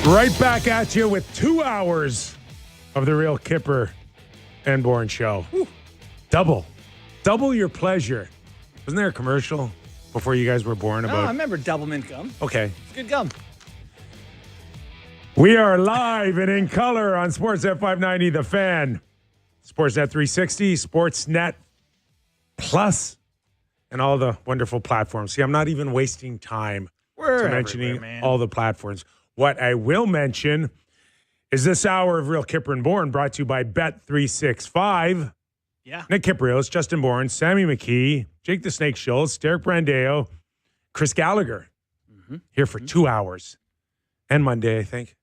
Right back at you with 2 hours of the real Kyper and Bourne show. Whew. Double your pleasure. Wasn't there a commercial before you guys were born about? Oh, I remember double mint gum. Okay. It's good gum. We are live and in color on Sportsnet 590, The Fan, Sportsnet 360, Sportsnet Plus, and all the wonderful platforms. See, I'm not even wasting time We're mentioning all the platforms. What I will mention is this hour of Real Kyper and Bourne brought to you by Bet365. Yeah. Nick Kypreos, Justin Bourne, Sammy McKee, Jake the Snake Schultz, Derek Brandeo, Chris Gallagher. Here for 2 hours. And Monday, I think.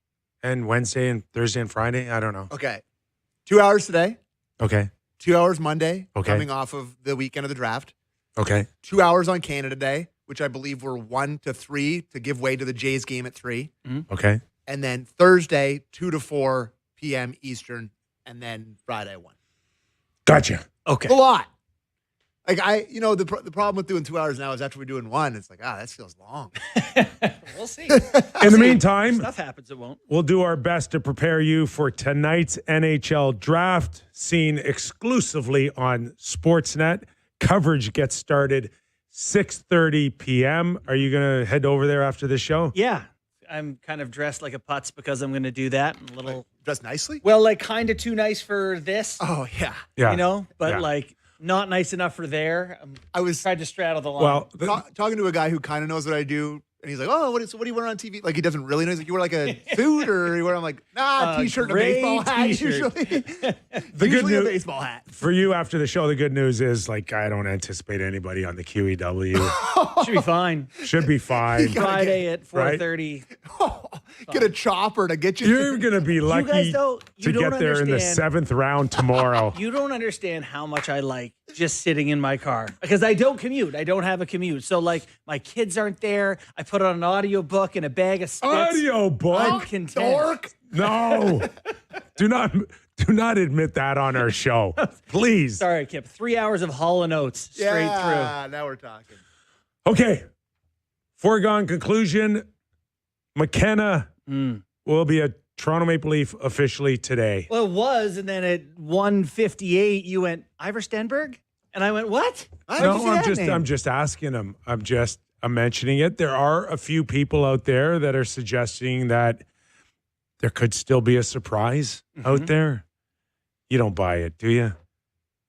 And Wednesday and Thursday and Friday. I don't know. Okay. 2 hours today. Okay. 2 hours Monday. Okay. Coming off of the weekend of the draft. Okay. 2 hours on Canada Day, which I believe were 1 to 3 to give way to the Jays game at 3. Okay. And then Thursday, 2 to 4 p.m. Eastern. And then Friday, 1. Gotcha. Okay. A lot. Like, the problem with doing 2 hours now is after we're doing 1, it's like, that feels long. We'll see. In the meantime, Stuff happens, it won't. we'll do our best to prepare you for tonight's NHL Draft, seen exclusively on Sportsnet. Coverage gets started 6:30 p.m. Are you going to head over there after the show? Yeah. I'm kind of dressed like a putz because I'm going to do that. A little, Dressed nicely? well, like kind of too nice for this, Oh, yeah. Yeah. but Yeah. like not nice enough for there. I was Tried to straddle the line. Well, talking to a guy who kind of knows what I do. And he's like, oh, what do you wear on TV? Like, he doesn't really know. He's like, you wear like a suit or you wear? I'm like, t-shirt and a gray baseball hat t-shirt. usually. The good Usually a news- baseball hat. for you after the show, the good news is, like, I don't anticipate anybody on the QEW. Should be fine. Should be fine. Friday at 4:30. Get a chopper to get you. You're going to be lucky guys don't- to you don't get there in the understand. 7th round tomorrow. You don't understand how much I like just sitting in my car because I don't commute. I don't have a commute. So, like, my kids aren't there. I put on an audio book and a bag of spits. Audio I'm book? content. Dork. No. Do not admit that on our show. Please. Sorry, Kip. 3 hours of Hall & Oates straight Now we're talking. Okay. Foregone conclusion. McKenna will be a Toronto Maple Leaf officially today. through. Well, it was, and then at 1:58, you went, Ivor Stenberg? And I went, what? Where'd you see that name? I'm just asking him. I'm mentioning it. There are a few people out there that are suggesting that there could still be a surprise out there. You don't buy it, do you?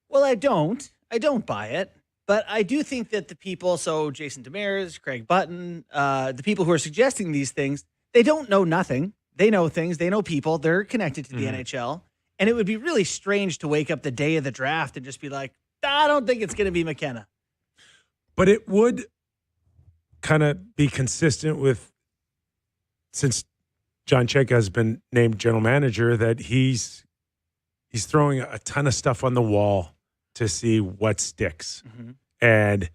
Well, I don't. I don't buy it. But I do think that the people, so Jason Demers, Craig Button, the people who are suggesting these things, they don't know nothing. They know things. They know people. They're connected to the NHL. And it would be really strange to wake up the day of the draft and just be like, I don't think it's going to be McKenna. But it would kind of be consistent with, since John Cheka has been named general manager, that he's throwing a ton of stuff on the wall to see what sticks. And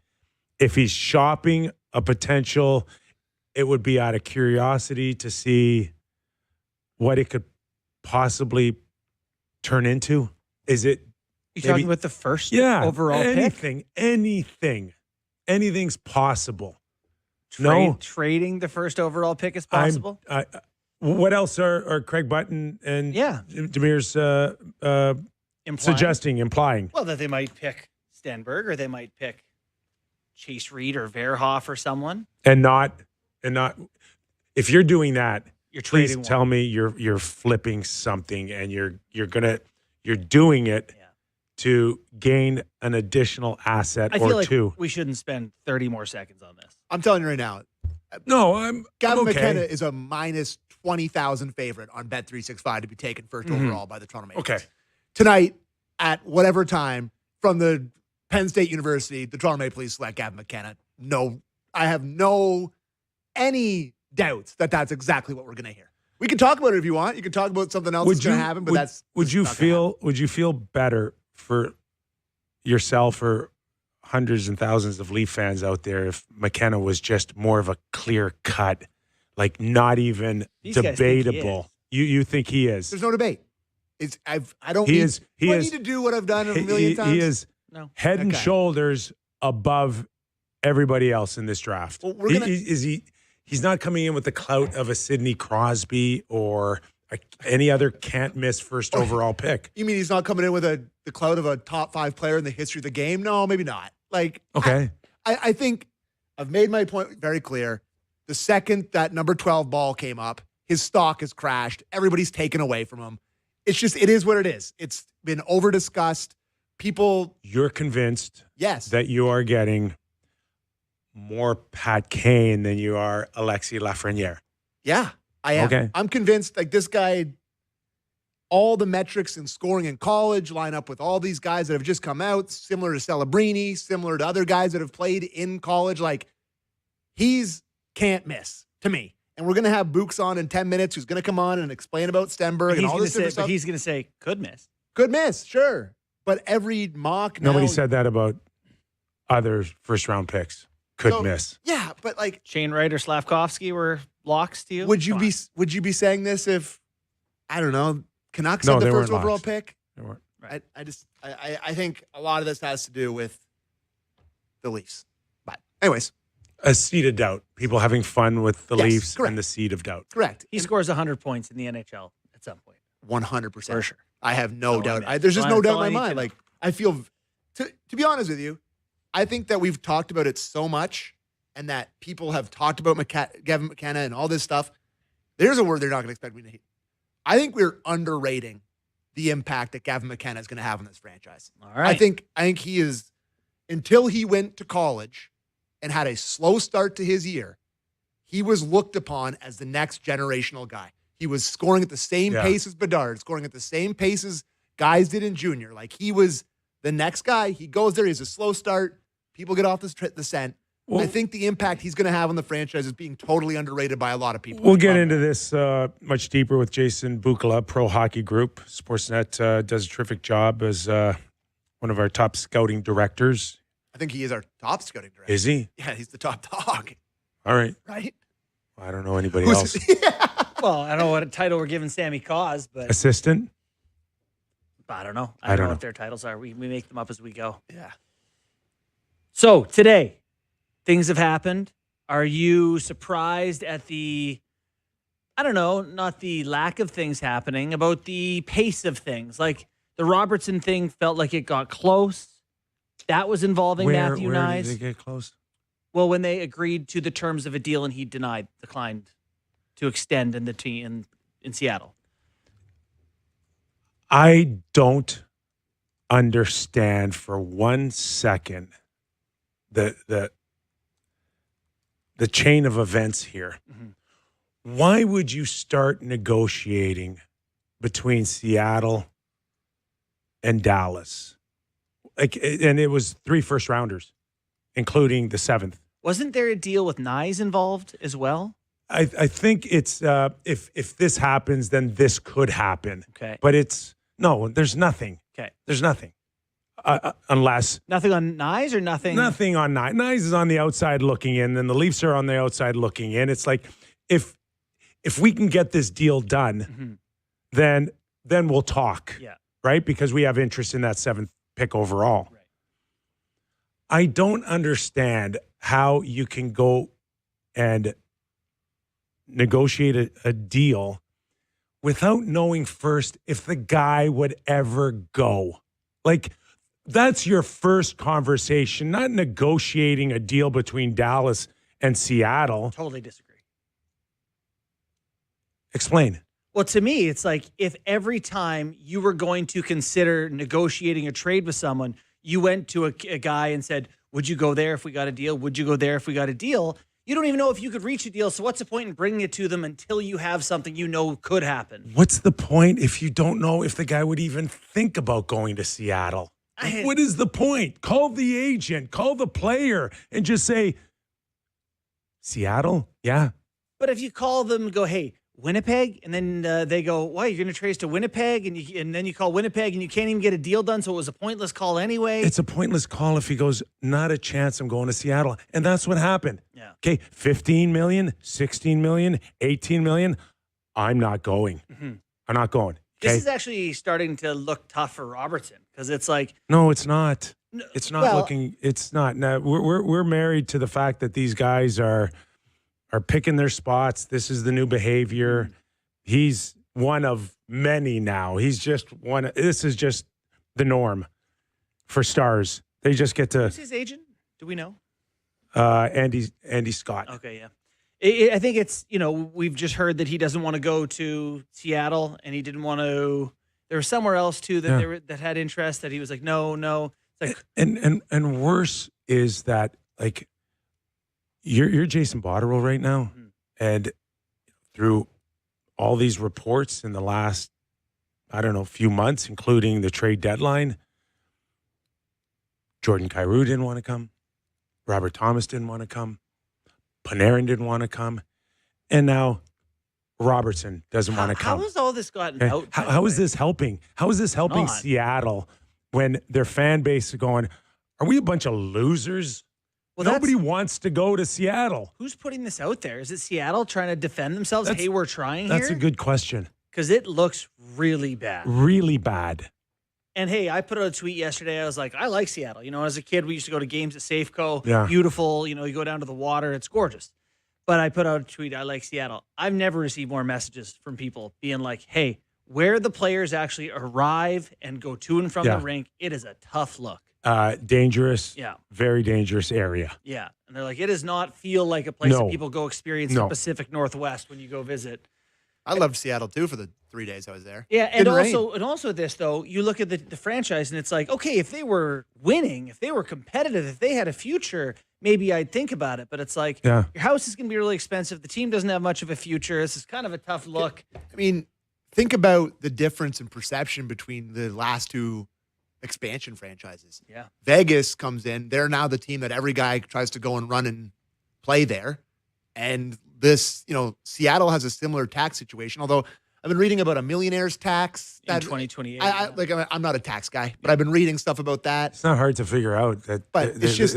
if he's shopping a potential, it would be out of curiosity to see what it could possibly turn into. Is it You talking about the first overall pick? Anything's possible. No. Trading the first overall pick is possible? What else are Craig Button and Demir's implying? Well, that they might pick Stenberg or they might pick Chase Reed or Verhoff or someone. And not if you're doing that, You're please trading tell one. me you're flipping something and you're doing it to gain an additional asset I feel or like two. we shouldn't spend 30 more seconds on this. I'm telling you right now, No, I'm Gavin okay. McKenna is a minus 20,000 favorite on Bet365 to be taken first overall by the Toronto Maple Leafs. Okay. Tonight, at whatever time, from the Penn State University, the Toronto Maple Leafs select Gavin McKenna. No, I have any doubts that that's exactly what we're going to hear. We can talk about it if you want. You can talk about something else that's going to happen, but would you feel better for yourself or hundreds and thousands of Leaf fans out there if McKenna was just more of a clear cut, like not even These guys think he debatable? You think he is? There's no debate. I don't He need, is. He do I is. need to do what I've done a million times? He is No. head and Okay. shoulders above everybody else in this draft. Well, we're gonna- Is he? he's not coming in with the clout of a Sidney Crosby or any other can't miss first overall pick. You mean he's not coming in with the clout of a top 5 player in the history of the game? No, maybe not. Like, Okay. I think I've made my point very clear. The second that number 12 ball came up, his stock has crashed. Everybody's taken away from him. It's just, it is what it is. It's been over discussed. People. You're convinced Yes. that you are getting more Pat Kane than you are Alexis Lafreniere. Yeah, I am. Okay. I'm convinced like this guy, all the metrics in scoring in college line up with all these guys that have just come out, similar to Celebrini, similar to other guys that have played in college. Like, he's can't miss to me. And we're going to have Books on in 10 minutes who's going to come on and explain about Stenberg and all this different stuff. But he's going to say, could miss. Could miss, sure. But every mock now. Nobody said that about other first-round picks. Could miss. Yeah, but like Shane Wright or Slavkovsky were locks to you? would you be saying this if, I don't know, Canucks No, had the they first weren't overall locks. pick? They weren't. I think a lot of this has to do with the Leafs. But anyways, A seed of doubt. People having fun with the Yes, Leafs correct. and the seed of doubt. correct. He scores 100 points in the NHL at some point. 100%. For sure. I have no So, doubt. I mean, There's just that's no doubt all in I my need to mind. know. Like, I feel, to be honest with you, I think that we've talked about it so much and that people have talked about Gavin McKenna and all this stuff. There's a word they're not going to expect me to hate. I think we're underrating the impact that Gavin McKenna is going to have on this franchise. All right. I think he is, until he went to college and had a slow start to his year, he was looked upon as the next generational guy. He was scoring at the same pace as Bedard, scoring at the same pace as guys did in junior. Like, he was the next guy. He goes there. He has a slow start. People get off the scent. Well, I think the impact he's going to have on the franchise is being totally underrated by a lot of people. We'll get into this much deeper with Jason Bukala, Pro Hockey Group. Sportsnet does a terrific job as one of our top scouting directors. I think he is our top scouting director. Is he? Yeah, he's the top dog. All right. Right? I don't know anybody else. Well, I don't know what title we're giving Sammy Cause, but Assistant? I don't know. I don't know what their titles are. We make them up as we go. Yeah. So today, things have happened. Are you surprised at the, I don't know, not the lack of things happening, about the pace of things? Like the Robertson thing felt like it got close. That was involving Matthew where Nyes. did they get close? Well, when they agreed to the terms of a deal and he declined to extend in the team in Seattle. I don't understand for 1 second the chain of events here. Mm-hmm. Why would you start negotiating between Seattle and Dallas? And it was 3 first rounders, including the 7th. Wasn't there a deal with Nyes involved as well? I think it's if this happens, then this could happen. Okay. But there's nothing. Okay. There's nothing. Unless Nothing on Nyes or nothing? nothing on Nyes. Nyes is on the outside looking in, and the Leafs are on the outside looking in. It's like if we can get this deal done, Mm-hmm. then we'll talk. Yeah. Right? Because we have interest in that 7th pick overall. Right. I don't understand how you can go and negotiate a deal without knowing first if the guy would ever go. Like, that's your first conversation, not negotiating a deal between Dallas and Seattle. Totally disagree. Explain. Well, to me, it's like if every time you were going to consider negotiating a trade with someone, you went to a guy and said, would you go there if we got a deal? Would you go there if we got a deal? You don't even know if you could reach a deal. So what's the point in bringing it to them until you have something you know could happen? What's the point if you don't know if the guy would even think about going to Seattle? What is the point? Call the agent, call the player, and just say, Seattle? Yeah. But if you call them and go, hey, Winnipeg, and then they go, why, you're going to trade us to Winnipeg? And then you call Winnipeg and you can't even get a deal done, so it was a pointless call anyway. It's a pointless call if he goes, not a chance I'm going to Seattle. And that's what happened. Yeah. Okay, 15 million, 16 million, 18 million. I'm not going. Mm-hmm. I'm not going. This Okay? is actually starting to look tough for Robertson because it's like, No, it's not. No, It's not well- looking. It's not. No, we're married to the fact that these guys are are picking their spots. This is the new behavior. He's one of many now. He's just one. This is just the norm for stars. They just get to. Who's his agent? Do we know? Andy Scott. Okay, yeah. I think it's, we've just heard that he doesn't want to go to Seattle, and he didn't want to. There was somewhere else too that that had interest that he was like, no. It's like, and worse is that, like, you're Jason Botterill right now, and through all these reports in the last, I don't know, few months, including the trade deadline, Jordan Kyrou didn't want to come. Robert Thomas didn't want to come. Panarin didn't want to come. And now Robertson doesn't want to come. How has all this gotten out? How is this helping? How is this helping Seattle when their fan base is going, are we a bunch of losers? Well, nobody wants to go to Seattle. Who's putting this out there? Is it Seattle trying to defend themselves? Hey, we're trying here? That's a good question. Because it looks really bad. Really bad. And hey, I put out a tweet yesterday. I was like, I like Seattle. As a kid, we used to go to games at Safeco. Yeah. Beautiful. You go down to the water. It's gorgeous. But I put out a tweet. I like Seattle. I've never received more messages from people being like, hey, where the players actually arrive and go to and from the rink, it is a tough look. Dangerous. Yeah. Very dangerous area. Yeah. And they're like, it does not feel like a place that people go experience the Pacific Northwest when you go visit. I loved Seattle too for the 3 days I was there. Yeah, and also this though, you look at the franchise and it's like, okay, if they were winning, if they were competitive, if they had a future, maybe I'd think about it. But it's like, your house is going to be really expensive. The team doesn't have much of a future. This is kind of a tough look. I mean, think about the difference in perception between the last two expansion franchises. Yeah, Vegas comes in. They're now the team that every guy tries to go and run and play there. And this, Seattle has a similar tax situation, although I've been reading about a millionaire's tax in 2028. I'm not a tax guy, but I've been reading stuff about that. It's not hard to figure out that. But it's just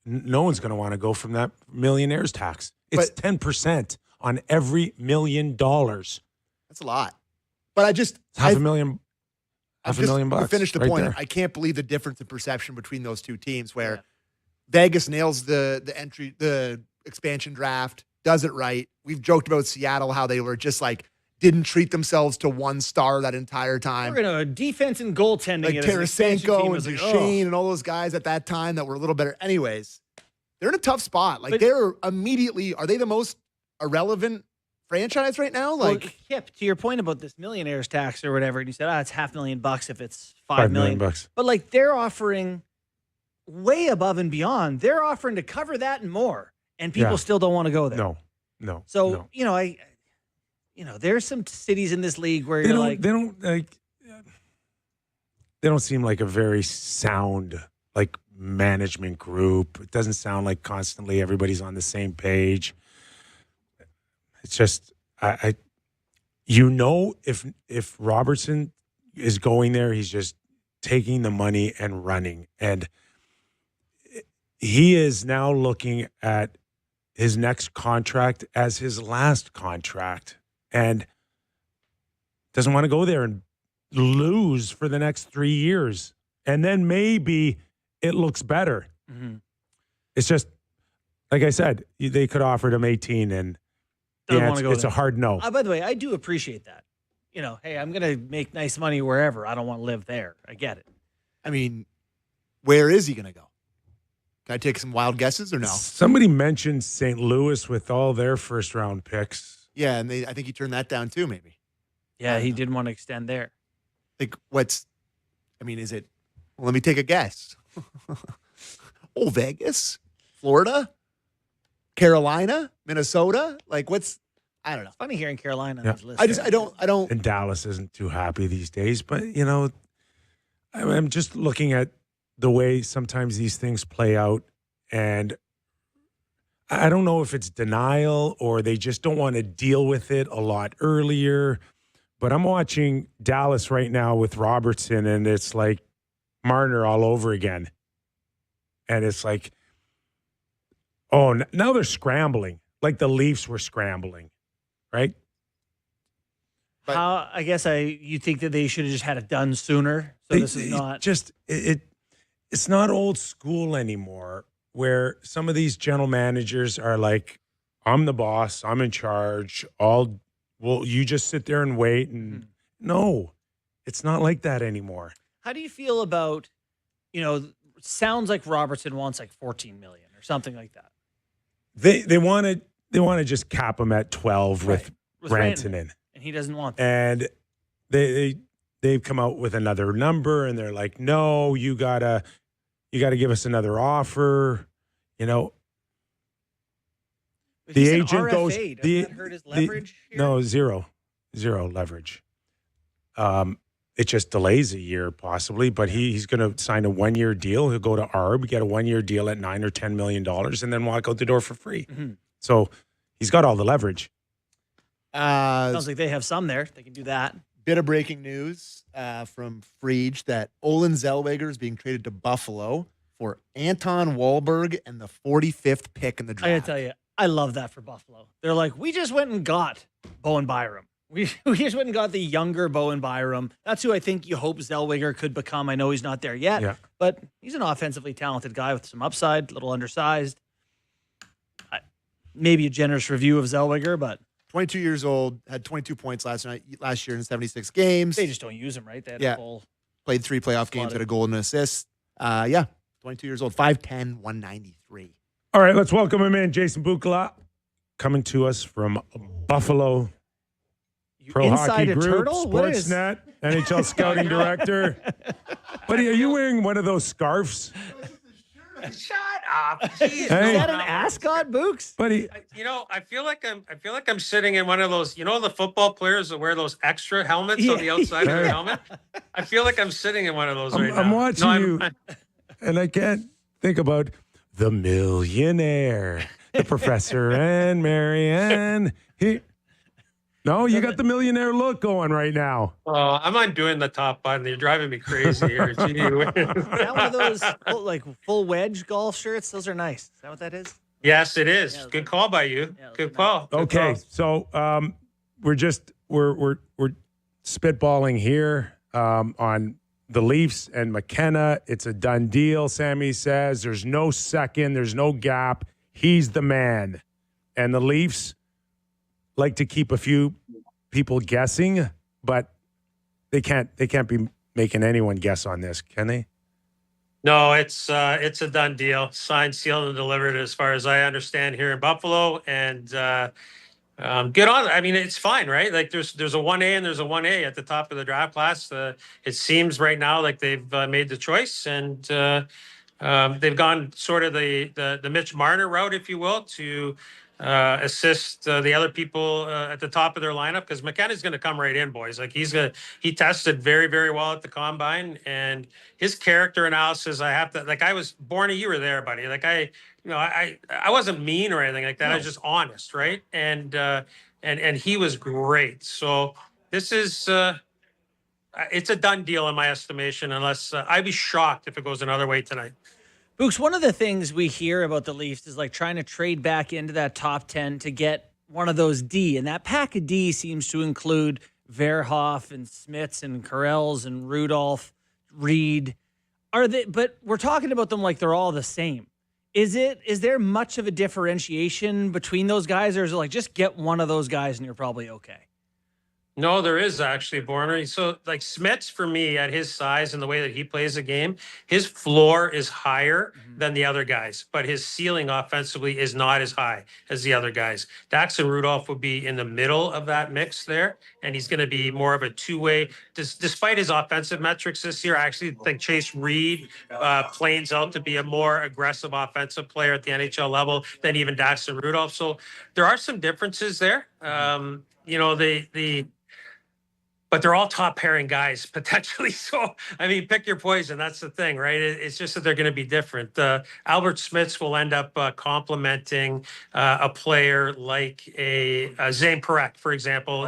no one's going to want to go from that millionaire's tax. It's 10% on every $1 million. That's a lot. But it's half a million bucks. To finish the point, there. I can't believe the difference in perception between those two teams. Where Vegas nails the expansion draft, does it right. We've joked about Seattle, how they were just like didn't treat themselves to one star that entire time. We're going to defense and goaltending. Like Tarasenko and Duchesne and all those guys at that time that were a little better. Anyways, they're in a tough spot. Like they're immediately, are they the most irrelevant franchise right now? Like, Kip, to your point about this millionaire's tax or whatever, and you said, it's $500,000 if it's $5 million. But like they're offering way above and beyond. They're offering to cover that and more. And people still don't want to go there. No. So, there's some cities in this league where they don't seem like a very sound like management group. It doesn't sound like constantly everybody's on the same page. It's just if Robertson is going there, he's just taking the money and running. And he is now looking at his next contract as his last contract and doesn't want to go there and lose for the next 3 years. And then maybe it looks better. Mm-hmm. It's just, like I said, they could offer him 18 and it's a hard no. By the way, I do appreciate that. Hey, I'm going to make nice money wherever. I don't want to live there. I get it. I mean, where is he going to go? Can I take some wild guesses or no? Somebody mentioned St. Louis with all their first-round picks. Yeah, and I think he turned that down too, maybe. Yeah, he didn't want to extend there. Like, is it? Well, let me take a guess. Vegas, Florida, Carolina, Minnesota. Like, I don't know. It's funny hearing Carolina on this list. I don't. And Dallas isn't too happy these days, but, I'm just looking at the way sometimes these things play out, and I don't know if it's denial or they just don't want to deal with it a lot earlier, but I'm watching Dallas right now with Robertson, and it's like Marner all over again. And it's like, now they're scrambling, like the Leafs were scrambling, right? But I guess you think that they should have just had it done sooner, so this is not... It's not old school anymore where some of these general managers are like I'm the boss. I'm in charge. You just sit there and wait. And no, it's not like that anymore. How do you feel about, sounds like Robertson wants like 14 million or something like that. They want to just cap him at 12 with Rantanen. And he doesn't want that. And they've come out with another number, and they're like, no, you gotta give us another offer. The agent goes. Doesn't that hurt his leverage here? No, zero leverage. It just delays a year possibly, but he's going to sign a 1-year deal. He'll go to ARB, get a 1-year deal at $9 or $10 million, and then walk out the door for free. Mm-hmm. So he's got all the leverage. Sounds like they have some there. They can do that. Bit of breaking news from Frege that Olin Zellweger is being traded to Buffalo for Anton Wahlberg and the 45th pick in the draft. I gotta tell you, I love that for Buffalo. They're like, we just went and got Bowen Byram. We just went and got the younger Bowen Byram. That's who I think you hope Zellweger could become. I know he's not there yet, but he's an offensively talented guy with some upside, a little undersized. Maybe a generous review of Zellweger, but 22 years old, had 22 points last year in 76 games. They just don't use him, right? They had a full played 3 playoff games, had a goal and an assist. 22 years old, 5'10", 193. All right, let's welcome him in. Jason Bukala, coming to us from Buffalo. Pro Inside Hockey Group, turtle? Sportsnet, NHL scouting director. Buddy, are you wearing one of those scarves? Shut up! Jeez, Is that an ascot, Books? Buddy, I feel like I'm sitting in one of those. The football players that wear those extra helmets on the outside of their helmet. I feel like I'm sitting in one of those right now. I'm watching you, and I can't think about the millionaire, the professor, and Marianne. No, you got the millionaire look going right now. Oh, I'm undoing the top button. You're driving me crazy here. Is that one of those full wedge golf shirts? Those are nice. Is that what that is? Yes, it is. Yeah, good call by you. Yeah, good call. Nice. Okay, so we're spitballing here on the Leafs and McKenna. It's a done deal. Sammy says there's no second, there's no gap. He's the man, and the Leafs like to keep a few people guessing, but they can't be making anyone guess on this, can they? No, it's a done deal. Signed, sealed, and delivered as far as I understand here in Buffalo. And good on. I mean, it's fine, right? Like there's a 1A and there's a 1A at the top of the draft class. It seems right now like they've made the choice, and they've gone sort of the Mitch Marner route, if you will, to assist the other people at the top of their lineup, because McKenna's going to come right in, boys. Like he tested very, very well at the combine, and his character analysis, I was born, you were there, buddy. Like I wasn't mean or anything like that. No. I was just honest, right? And he was great. So this is it's a done deal in my estimation, unless I'd be shocked if it goes another way tonight. Books, one of the things we hear about the Leafs is like trying to trade back into that top 10 to get one of those D. And that pack of D seems to include Verhoff and Smits and Karels and Rudolph, Reed. But we're talking about them like they're all the same. Is there much of a differentiation between those guys, or is it like just get one of those guys and you're probably okay? No, there is actually, Bourne. So, like Smits, for me, at his size and the way that he plays the game, his floor is higher than the other guys, but his ceiling offensively is not as high as the other guys. Dax and Rudolph would be in the middle of that mix there, and he's going to be more of a two-way. Despite his offensive metrics this year, I actually think Chase Reed planes out to be a more aggressive offensive player at the NHL level than even Dax and Rudolph. So there are some differences there. But they're all top pairing guys potentially. So, I mean, pick your poison. That's the thing, right? It's just that they're going to be different. Albert Smits will end up complementing a player like a Zane Parekh, for example,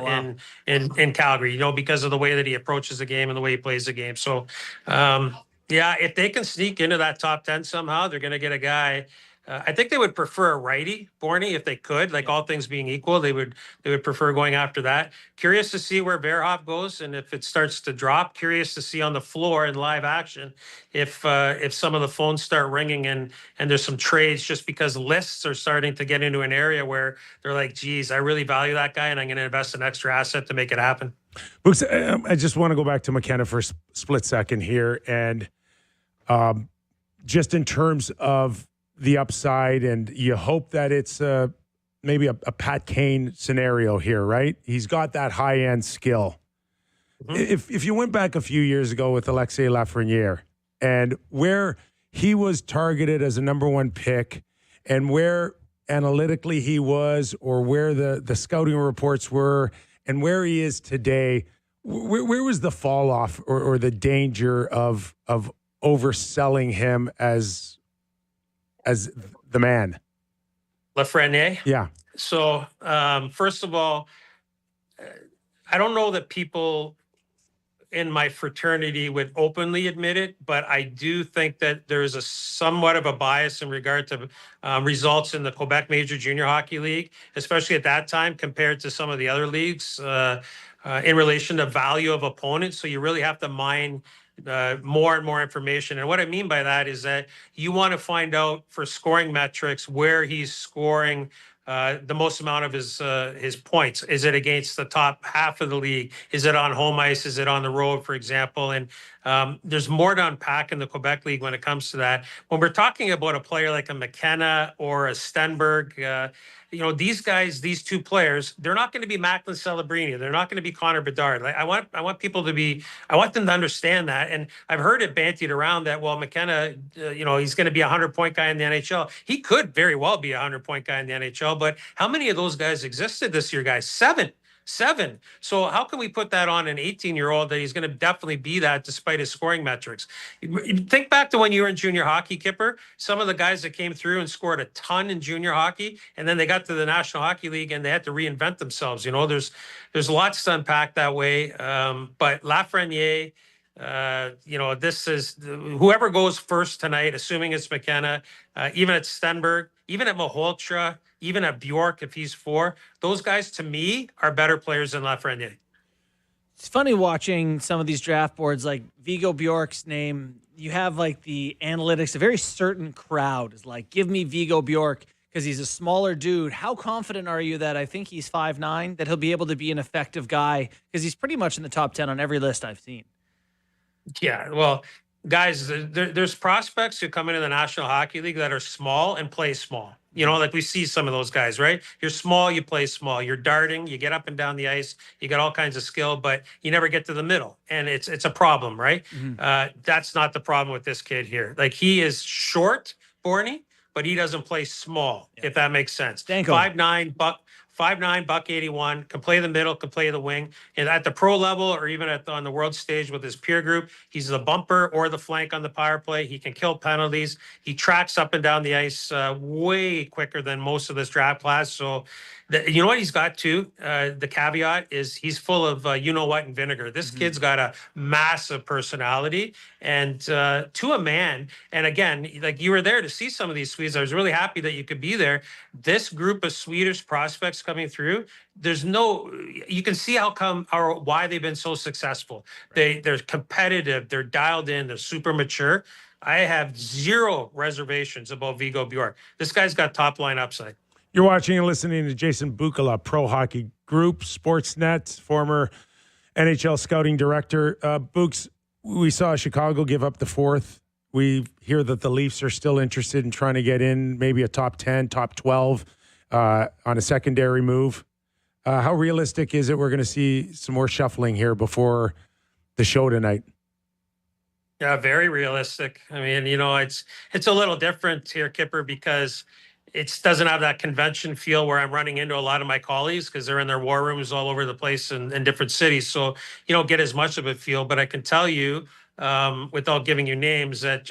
in Calgary, because of the way that he approaches the game and the way he plays the game. So, if they can sneak into that top 10 somehow, they're going to get a guy I think they would prefer a righty, Bourne, if they could. Like all things being equal, they would prefer going after that. Curious to see where Verhoff goes, and if it starts to drop. Curious to see on the floor in live action if some of the phones start ringing and there's some trades, just because lists are starting to get into an area where they're like, geez, I really value that guy, and I'm going to invest an extra asset to make it happen. Books, I just want to go back to McKenna for a split second here, and just in terms of the upside, and you hope that it's maybe a Pat Kane scenario here, right? He's got that high-end skill. Mm-hmm. If you went back a few years ago with Alexis Lafreniere and where he was targeted as a number one pick and where analytically he was, or where the scouting reports were and where he is today, where was the fall off or the danger of overselling him as the man? Lafreniere? Yeah. So, first of all, I don't know that people in my fraternity would openly admit it, but I do think that there is a somewhat of a bias in regard to results in the Quebec Major Junior Hockey League, especially at that time compared to some of the other leagues in relation to value of opponents. So you really have to mine more and more information. And what I mean by that is that you want to find out for scoring metrics where he's scoring the most amount of his points. Is it against the top half of the league? Is it on home ice? Is it on the road, for example? And there's more to unpack in the Quebec League when it comes to that. When we're talking about a player like a McKenna or a Stenberg, these guys, these two players, they're not going to be Macklin Celebrini. They're not going to be Connor Bedard. Like I want them to understand that. And I've heard it bantied around that, well, McKenna, he's going to be a 100-point guy in the NHL. He could very well be a 100-point guy in the NHL, but how many of those guys existed this year, guys? Seven. So how can we put that on an 18-year-old that he's going to definitely be that despite his scoring metrics? Think back to when you were in junior hockey, Kyper. Some of the guys that came through and scored a ton in junior hockey, and then they got to the National Hockey League and they had to reinvent themselves. There's lots to unpack that way. But Lafreniere, this is whoever goes first tonight, assuming it's McKenna, even at Stenberg, even at Maholtra, even at Bjork, if he's 4, those guys to me are better players than Lafreniere. It's funny watching some of these draft boards, like Vigo Bjork's name. You have like the analytics, a very certain crowd is like, give me Vigo Bjork because he's a smaller dude. How confident are you that I think he's 5'9", that he'll be able to be an effective guy? Because he's pretty much in the top 10 on every list I've seen. Yeah, well, guys, there's prospects who come into the National Hockey League that are small and play small. Like we see some of those guys, right? You're small, you play small. You're darting, you get up and down the ice, you got all kinds of skill, but you never get to the middle. And it's a problem, right? Mm-hmm. That's not the problem with this kid here. Like he is short, Bourne, but he doesn't play small, if that makes sense. 5'9", $181, can play the middle, can play the wing. And at the pro level or even on the world stage with his peer group, he's the bumper or the flank on the power play. He can kill penalties. He tracks up and down the ice way quicker than most of this draft class. So you know what he's got too? The caveat is he's full of you-know-what and vinegar. This kid's got a massive personality and to a man. And again, like you were there to see some of these Swedes. I was really happy that you could be there. This group of Swedish prospects coming through, you can see why they've been so successful. Right. They're competitive, they're dialed in, they're super mature. I have zero reservations about Vigo Bjork. This guy's got top line upside. You're watching and listening to Jason Bukala, Pro Hockey Group, Sportsnet, former NHL scouting director. Books, we saw Chicago give up the 4th. We hear that the Leafs are still interested in trying to get in maybe a top 10, top 12 on a secondary move. How realistic is it we're going to see some more shuffling here before the show tonight? Yeah, very realistic. I mean, it's a little different here, Kyper, because it doesn't have that convention feel where I'm running into a lot of my colleagues because they're in their war rooms all over the place in different cities. So you don't get as much of a feel, but I can tell you without giving you names, that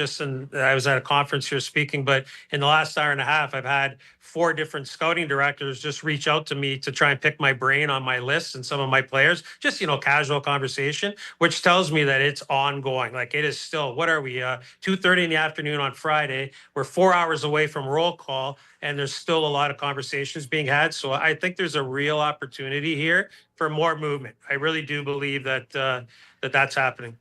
I was at a conference here speaking, but in the last hour and a half, I've had 4 different scouting directors just reach out to me to try and pick my brain on my list and some of my players, just, casual conversation, which tells me that it's ongoing. Like, it is still, what are we, 2:30 in the afternoon on Friday. We're 4 hours away from roll call, and there's still a lot of conversations being had. So I think there's a real opportunity here for more movement. I really do believe that that's happening.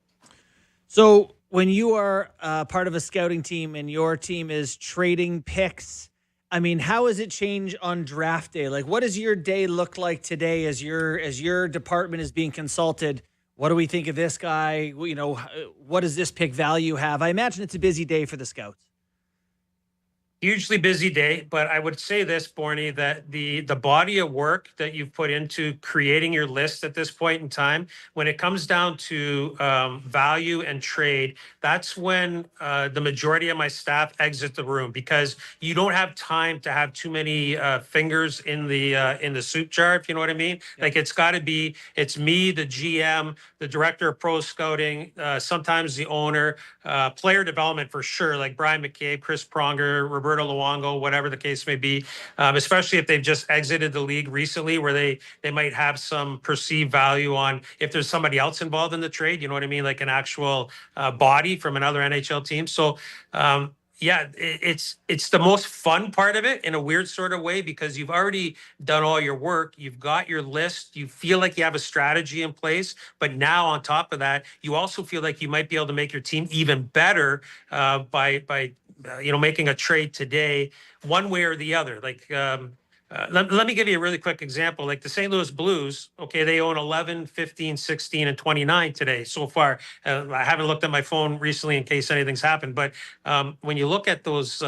So when you are part of a scouting team and your team is trading picks, I mean, how has it changed on draft day? Like, what does your day look like today as your department is being consulted? What do we think of this guy? What does this pick value have? I imagine it's a busy day for the scouts. Hugely busy day, but I would say this, Bourne, that the body of work that you've put into creating your list at this point in time, when it comes down to value and trade, that's when the majority of my staff exit the room, because you don't have time to have too many fingers in the soup jar, if you know what I mean. Yeah. Like, it's me, the GM, the director of pro scouting, sometimes the owner, player development for sure, like Brian McCabe, Chris Pronger, Roberto Luongo, whatever the case may be, especially if they've just exited the league recently, where they might have some perceived value on if there's somebody else involved in the trade, you know what I mean, like an actual body from another NHL team. So yeah, it's the most fun part of it in a weird sort of way, because you've already done all your work. You've got your list. You feel like you have a strategy in place. But now on top of that, you also feel like you might be able to make your team even better by making a trade today, one way or the other. Like, let me give you a really quick example. Like the St. Louis Blues, okay, they own 11, 15, 16, and 29 today so far. I haven't looked at my phone recently in case anything's happened. But when you look at those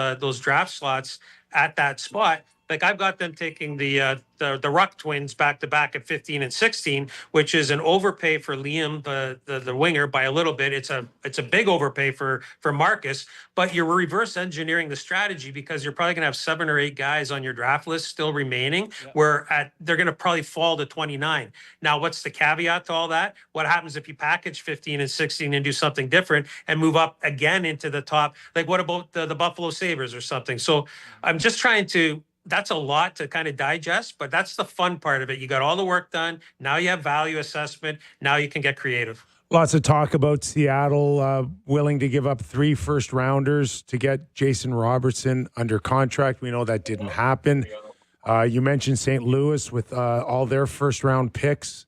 draft slots at that spot, like, I've got them taking the Ruck twins back to back at 15 and 16, which is an overpay for Liam, the winger, by a little bit. It's a big overpay for Marcus, but you're reverse engineering the strategy, because you're probably going to have 7 or 8 guys on your draft list still remaining, where they're going to probably fall to 29. Now, what's the caveat to all that? What happens if you package 15 and 16 and do something different and move up again into the top? Like, what about the Buffalo Sabres or something? So I'm just trying to. That's a lot to kind of digest, but that's the fun part of it. You got all the work done. Now you have value assessment. Now you can get creative. Lots of talk about Seattle willing to give up 3 first-rounders to get Jason Robertson under contract. We know that didn't happen. You mentioned St. Louis with all their first-round picks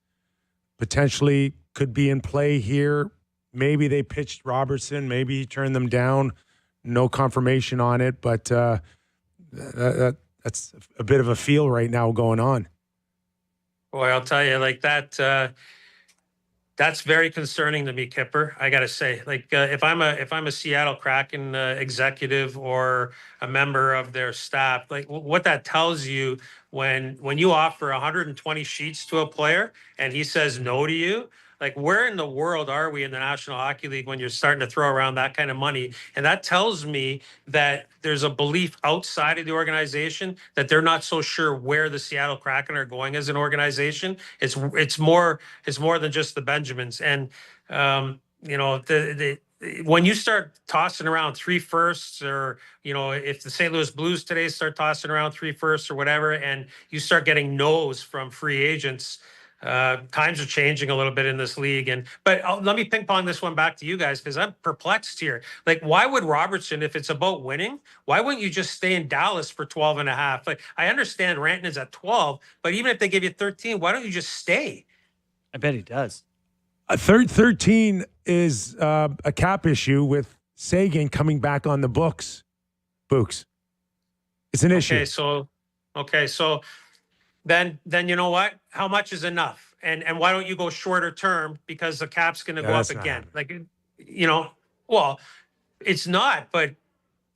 potentially could be in play here. Maybe they pitched Robertson. Maybe he turned them down. No confirmation on it, but that's a bit of a feel right now going on. Boy, I'll tell you, like that. That's very concerning to me, Kyper. I got to say, like, if I'm a Seattle Kraken executive or a member of their staff, like, what that tells you when you offer 120 sheets to a player and he says no to you. Like, where in the world are we in the National Hockey League when you're starting to throw around that kind of money? And that tells me that there's a belief outside of the organization that they're not so sure where the Seattle Kraken are going as an organization. It's more than just the Benjamins. And when you start tossing around 3 firsts, or if the St. Louis Blues today start tossing around 3 firsts or whatever, and you start getting no's from free agents. Times are changing a little bit in this league, but let me ping pong this one back to you guys, because I'm perplexed here. Like, why would Robertson, if it's about winning, why wouldn't you just stay in Dallas for 12 and a half? Like, I understand Ranton is at 12, but even if they give you 13, why don't you just stay? I bet he does. 13 is a cap issue with Seguin coming back on the books. Books. It's an issue. Okay, so then you know what? How much is enough? And why don't you go shorter term, because the cap's going to go up again? Like, well, it's not, but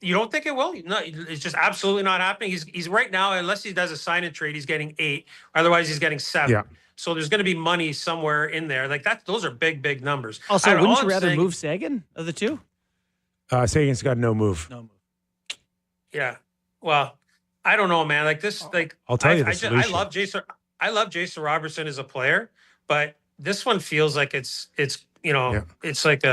you don't think it will? No, it's just absolutely not happening. He's right now, unless he does a sign and trade, he's getting 8. Otherwise, he's getting 7. Yeah. So there's going to be money somewhere in there. Like that, those are big numbers. Also, wouldn't you rather move Seguin of the two? Seguin's got no move. No move. Yeah. Well, I don't know, man. Like this, like I'll tell you the I love Jason. I love Jason Robertson as a player, but this one feels like it's like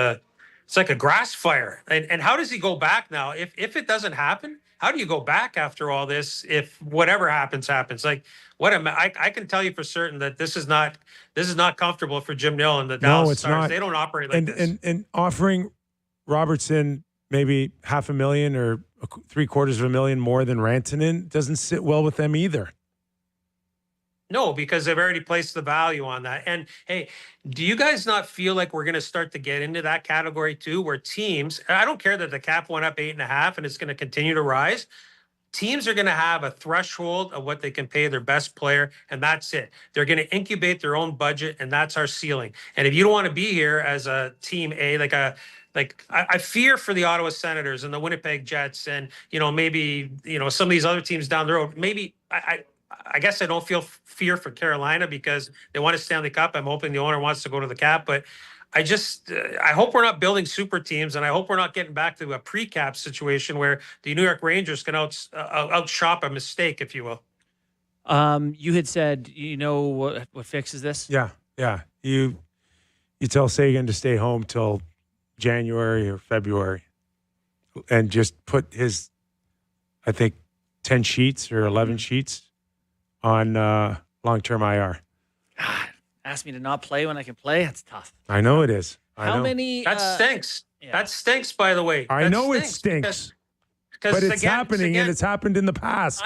It's like a grass fire. And how does he go back now? If it doesn't happen, how do you go back after all this? If whatever happens, like I can tell you for certain that this is not comfortable for Jim Nill and the Dallas Stars. They don't operate like this. And offering Robertson maybe $500,000 or $750,000 more than Rantanen doesn't sit well with them either. No, because they've already placed the value on that. And hey, do you guys not feel like we're going to start to get into that category too, where teams, I don't care that the cap went up 8.5 and it's going to continue to rise. Teams are going to have a threshold of what they can pay their best player, and that's it. They're going to incubate their own budget, and that's our ceiling. And if you don't want to be here as a team A, I fear for the Ottawa Senators and the Winnipeg Jets, and maybe some of these other teams down the road. Maybe I guess I don't feel fear for Carolina because they want a Stanley Cup. I'm hoping the owner wants to go to the cap, but I hope we're not building super teams, and I hope we're not getting back to a pre-cap situation where the New York Rangers can outshop a mistake, if you will. You had said, what fixes this? Yeah. You tell Sagan to stay home till January or February and just put his, I think, 10 sheets or 11 sheets on long-term IR. God, ask me to not play when I can play. That's tough. I know it is. How many? That stinks. Yeah. That stinks, by the way. I know it stinks. But it's happening, and it's happened in the past.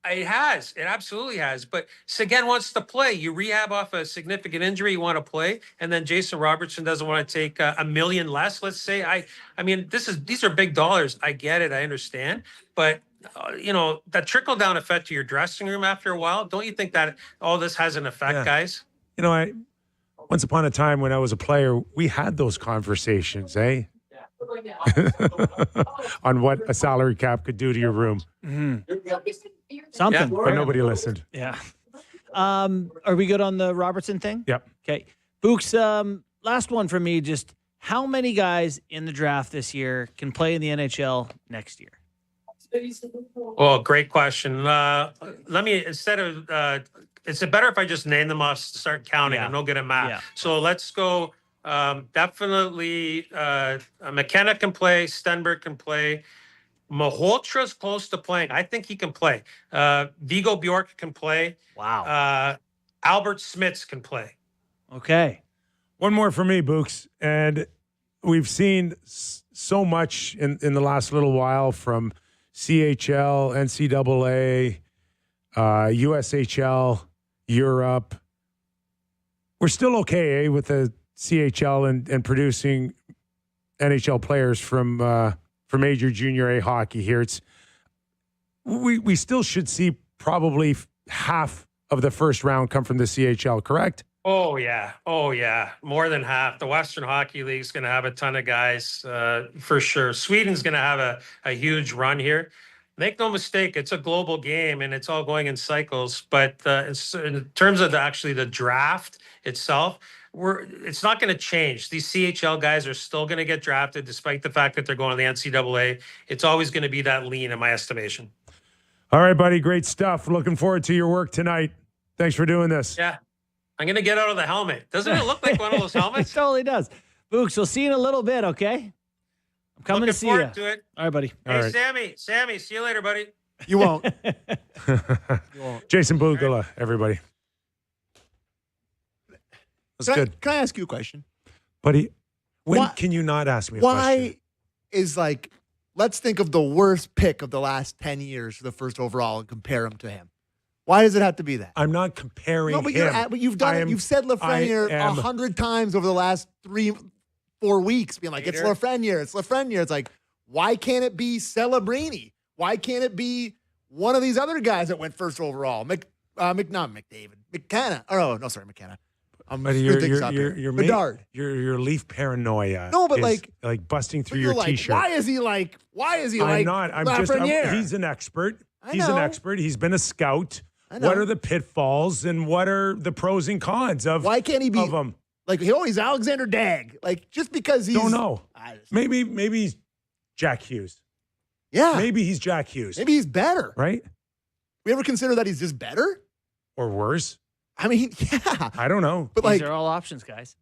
It has. It absolutely has. But Seguin wants to play. You rehab off a significant injury, you want to play, and then Jason Robertson doesn't want to take $1 million less, let's say. I mean, these are big dollars. I get it. I understand. But that trickle down effect to your dressing room after a while, don't you think that all this has an effect, guys? Once upon a time when I was a player, we had those conversations, eh? On what a salary cap could do to your room. Mm-hmm. Something. But nobody listened. Yeah. Are we good on the Robertson thing? Yep. Okay. Books, last one for me. Just how many guys in the draft this year can play in the NHL next year? Oh, great question. Let me, instead of, is it better if I just name them off, start counting? I'm no good at math. Yeah. So let's go. Definitely McKenna can play. Stenberg can play. Malholtra's close to playing. I think he can play. Viggo Bjork can play. Wow. Albert Smits can play. Okay. One more for me, Books. And we've seen so much in the last little while from CHL, NCAA, USHL, Europe. We're still okay with the CHL and producing NHL players from major junior A hockey here. We still should see probably half of the first round come from the CHL, correct? Oh yeah, more than half. The Western Hockey League is going to have a ton of guys for sure. Sweden's going to have a huge run here. Make no mistake, it's a global game and it's all going in cycles. But in terms of the draft itself, it's not going to change. These CHL guys are still going to get drafted despite the fact that they're going to the NCAA. It's always going to be that lean in my estimation. All right, buddy. Great stuff. Looking forward to your work tonight. Thanks for doing this. Yeah. I'm going to get out of the helmet. Doesn't it look like one of those helmets? It totally does. Books, we'll see you in a little bit, okay? I'm coming to see you. To it. All right, buddy. Hey, right. Sammy, see you later, buddy. You won't. Jason Bukala, everybody. That's good. Can I ask you a question? Buddy, can you not ask me a question? Why is let's think of the worst pick of the last 10 years for the first overall and compare him to him. Why does it have to be that? I'm not comparing but him. But you've done it. You've said Lafreniere 100 times over the last 3-4 weeks, being like, it's Lafreniere. It's like, why can't it be Celebrini? Why can't it be one of these other guys that went first overall? Not McDavid. McKenna. Oh, no, sorry, McKenna. Your Bedard. Your Leaf paranoia. No, but is busting through your T-shirt. Why is he like? I'm not. He's an expert. He's an expert. He's been a scout. What are the pitfalls and what are the pros and cons of? Why can't he be of them? He's Alexander Dagg. Just because he's. Don't know. Maybe he's Jack Hughes. Yeah. Maybe he's Jack Hughes. Maybe he's better. Right? We ever consider that he's just better? Or worse? I mean, yeah. I don't know. But these are all options, guys.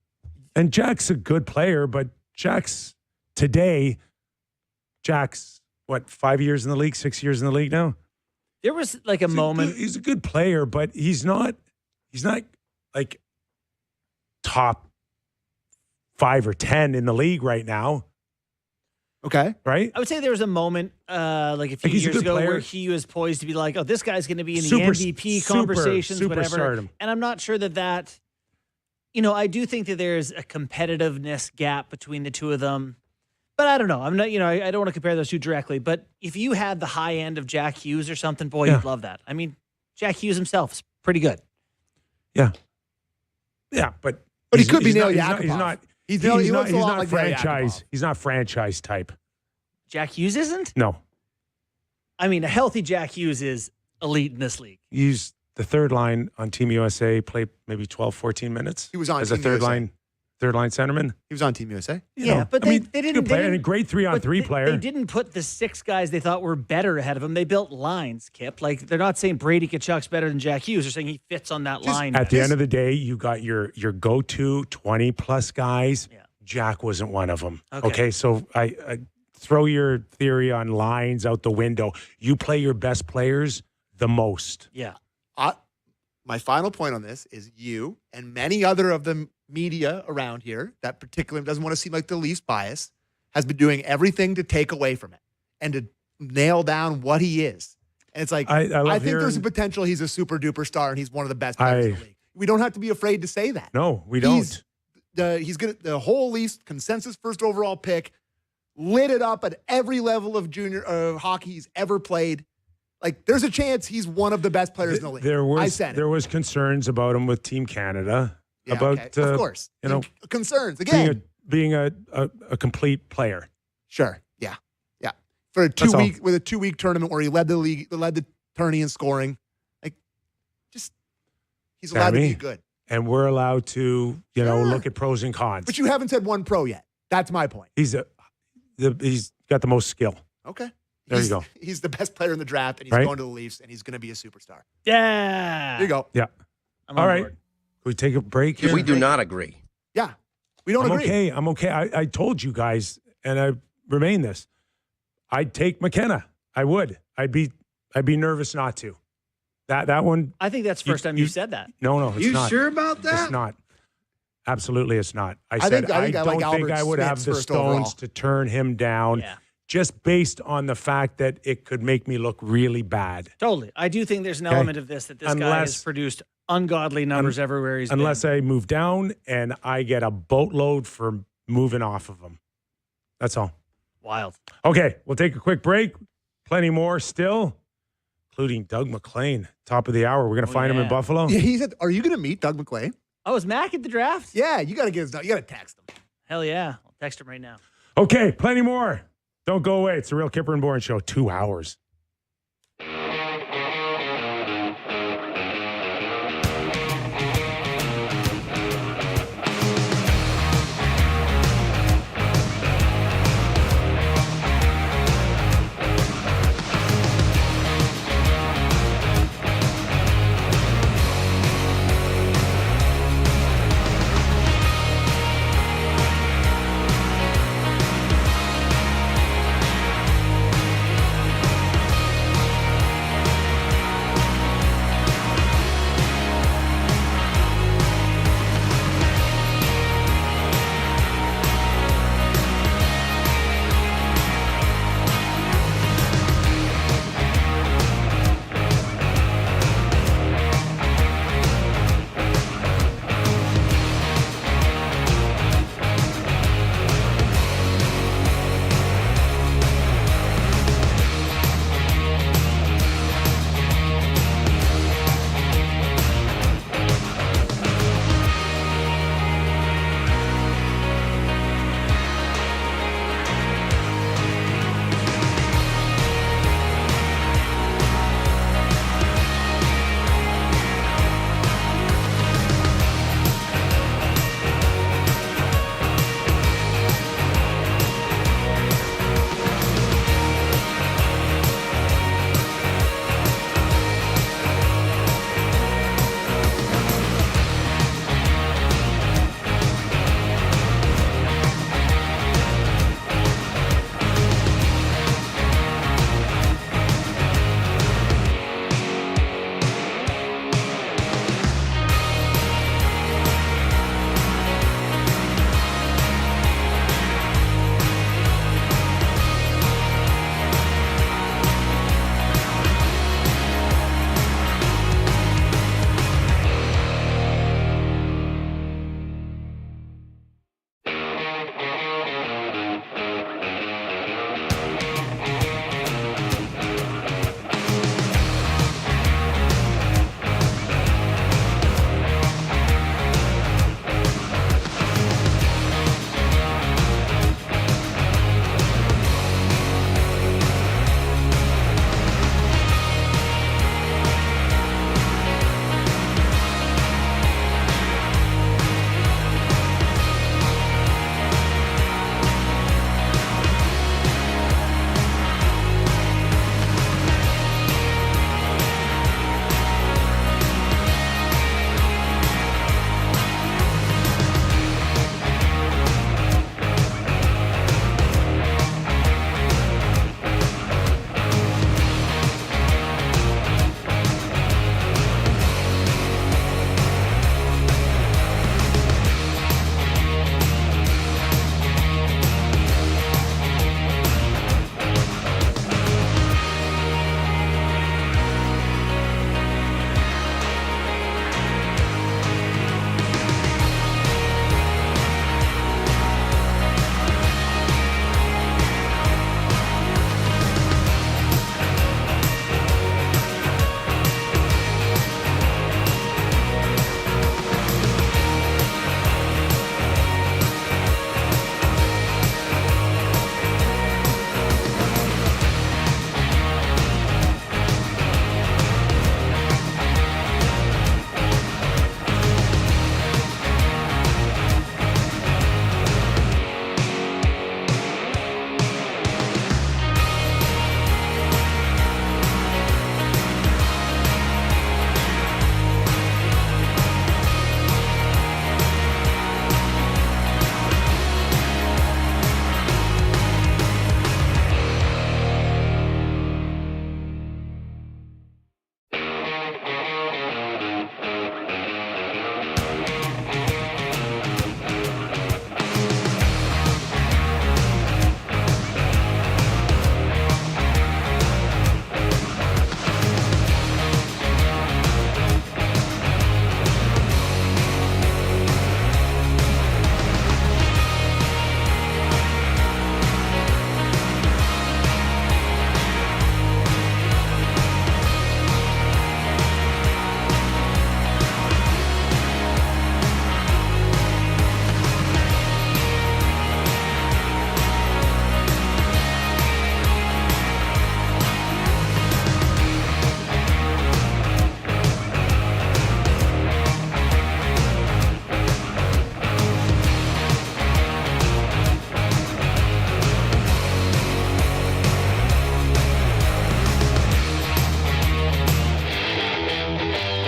And Jack's a good player, but Jack's today, Jack's, 5 years in the league, 6 years in the league now? There was like a moment. He's a good player, but he's not like top 5 or 10 in the league right now. Okay. Right? I would say there was a moment like a few he's a years good ago player. where he was poised to be like, oh, this guy's going to be in the Super- MVP super- conversations, whatever. superstardom. And I'm not sure that, I do think that there's a competitiveness gap between the two of them. But I don't know. I'm not, I don't want to compare those two directly. But if you had the high end of Jack Hughes or something, boy, Yeah. you'd love that. I mean, Jack Hughes himself is pretty good. Yeah. Yeah, but he could be not- Nail Yakupov. He's he not looks a lot like Nail franchise. Yakupov. He's not franchise type. Jack Hughes isn't? No. I mean, a healthy Jack Hughes is elite in this league. He's the third line on Team USA, played maybe 12, 14 minutes. He was on as Team a third USA. line centerman. He was on Team USA. But I mean, they good didn't. player They and a didn't great 3-on-3 but player. They didn't put the 6 guys they thought were better ahead of him. They built lines, Kip. Like, they're not saying Brady Tkachuk's better than Jack Hughes. They're saying he fits on that line. At the end of the day, you got your go-to 20-plus guys. Yeah. Jack wasn't one of them. Okay. Okay, so I throw your theory on lines out the window. You play your best players the most. Yeah. My final point on this is you and many other of the media around here that particularly doesn't want to seem like the least biased has been doing everything to take away from it and to nail down what he is. And it's like, I love think there's a hearing- potential he's a super duper star and he's one of the best players in the league. We don't have to be afraid to say that. No, we don't. He's gonna the whole Leafs consensus first overall pick, lit it up at every level of junior hockey he's ever played. Like, there's a chance he's one of the best players in the league. There was concerns about him with Team Canada. Yeah, about okay. Of course, concerns again. being a complete player. Sure, yeah. For a 2-week tournament where he led the league, led the tourney in scoring, like, just he's allowed to be good. And we're allowed to, look at pros and cons. But you haven't said one pro yet. That's my point. He's got the most skill. Okay. There you go. He's the best player in the draft, and he's Right? going to the Leafs, and he's going to be a superstar. Yeah. There you go. Yeah. I'm All on right. board. Can we take a break here? We do not agree. Yeah. We don't agree. I'm okay. I told you guys, and I remain this. I'd take McKenna. I would. I'd be nervous not to. That one. I think that's the first time you said that. No, it's You not. sure about that? It's not. Absolutely, it's not. I think don't I like think Albert I would have Smith's the first stones overall. to turn him down, Yeah. just based on the fact that it could make me look really bad. Totally. I do think there's an Okay. element of this that this guy has produced ungodly numbers everywhere he's Unless been. I move down and I get a boatload for moving off of him. That's all. Wild. Okay, we'll take a quick break. Plenty more still, including Doug MacLean, top of the hour. We're going to find him in yeah. Buffalo. Yeah, he said, "Are you going to meet Doug MacLean?" Oh, is Mac at the draft? Yeah, you got to get his. You got to text him. Hell yeah. I'll text him right now. Okay, plenty more. Don't go away. It's the Real Kyper and Bourne Show, 2 hours.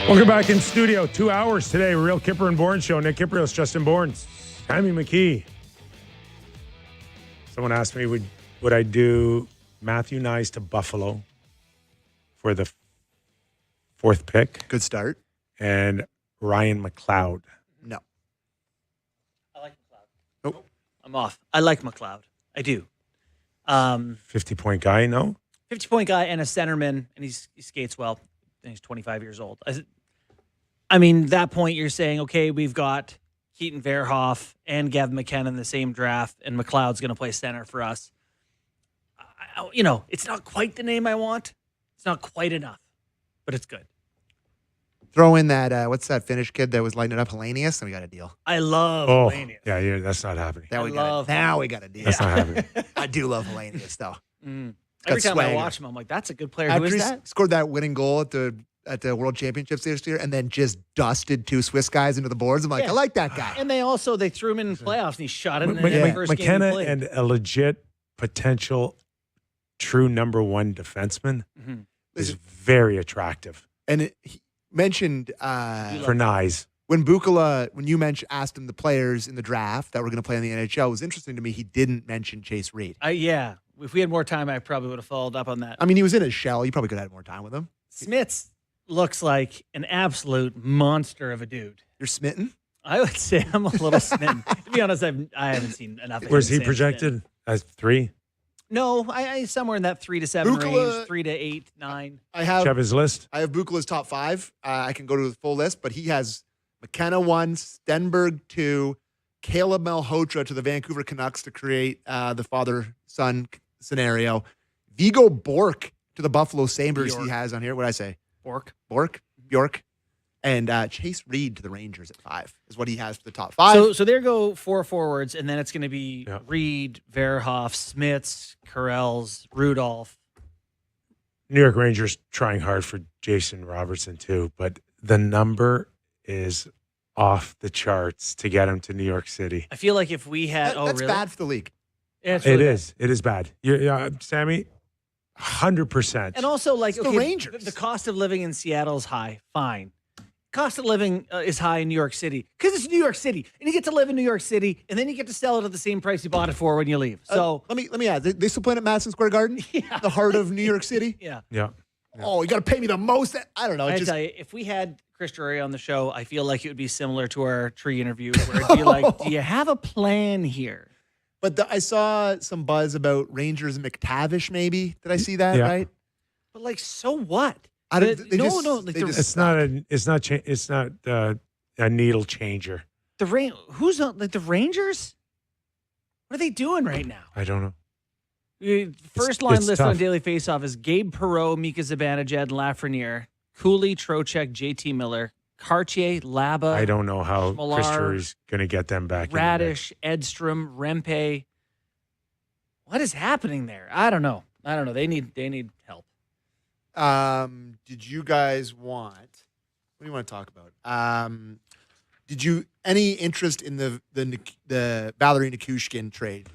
Welcome back in studio. 2 hours today. Real Kyper and Bourne show. Nick Kypreos, Justin Bourne, Sammy McKee. Someone asked me, would I do Matthew Nyes to Buffalo for the 4th pick Good start. and Ryan McLeod? No. I like McLeod. Nope. I'm off. I like McLeod. I do. 50-point guy, no? 50-point guy and a centerman, and he skates well. And he's 25 years old. I mean, that point you're saying, okay, we've got Keaton Verhoff and Gavin McKenna in the same draft, and McLeod's going to play center for us. It's not quite the name I want. It's not quite enough, but it's good. Throw in that, what's that Finnish kid that was lighting it up, Hellenius, and we got a deal. I love Oh, Hellenius. yeah, that's not happening. Now we got a deal. That's not happening. I do love Hellenius, though. Every time I swagger. watch him, I'm like, that's a good player. After Who he is that? scored that winning goal at the World Championships this year, and then just dusted 2 Swiss guys into the boards. I'm like, Yeah. I like that guy. And they threw him in playoffs, and he shot it in the first McKenna game he played. and a legit potential true number 1 defenseman is very attractive And he mentioned for Nyes. when Bukala, when you asked him the players in the draft that were going to play in the NHL, it was interesting to me. He didn't mention Chase Reed. Yeah. If we had more time, I probably would have followed up on that. I mean, he was in his shell. You probably could have had more time with him. Smits looks like an absolute monster of a dude. You're smitten. I would say I'm a little smitten. To be honest, I haven't seen enough of him. Where's he Sam projected? Smith. As 3? No, I somewhere in that 3 to 7 Bukala- range, 3 to 8, 9. I have Chev his list? I have Bukala's top 5. I can go to the full list, but he has McKenna 1, Stenberg 2, Caleb Malhotra to the Vancouver Canucks to create the father-son scenario. Vigo Bork to the Buffalo Sabres Bjork. he has on here. What did I say? Bork. Bjork. And Chase Reed to the Rangers at 5 is what he has for the top 5. So there go 4 forwards, and then it's going to be Yeah. Reed, Verhoff, Smits, Carells, Rudolph. New York Rangers trying hard for Jason Robertson too, but the number is off the charts to get him to New York City. I feel like if we had, that's really? bad for the league. Yeah, it's It really is. It is bad. Sammy, 100%. And also, like, It's the Rangers. the cost of living in Seattle is high. Fine. Cost of living is high in New York City because it's New York City, and you get to live in New York City, and then you get to sell it at the same price you bought it for when you leave. So, let me add. They still playing at Madison Square Garden, the heart of New York City. yeah. yeah. Oh, you got to pay me the most. I don't know. I It just, tell you, if we had Chris Drury on the show, I feel like it would be similar to our tree interview, where it'd be like, "Do you have a plan here?" but I saw some buzz about Rangers and McTavish. Maybe did I see that Yeah. right? But like, so what? I don't. The- They no, just, no, like they the- just It's not a needle changer. Who's on the Rangers? What are they doing right now? I don't know. First line it's list on tough. Daily Faceoff is Gabe Perreault, Mika Zibanejad, Lafreniere, Cooley, Trocheck, JT Miller, Cartier, Laba, I don't know how Schmolar, Chris Drury's going to get them back. in the mix. Radish, Edstrom, Rempe. What is happening there? I don't know. They need help. Did you guys want? What do you want to talk about? Did you any interest in the Valerie Nikushkin trade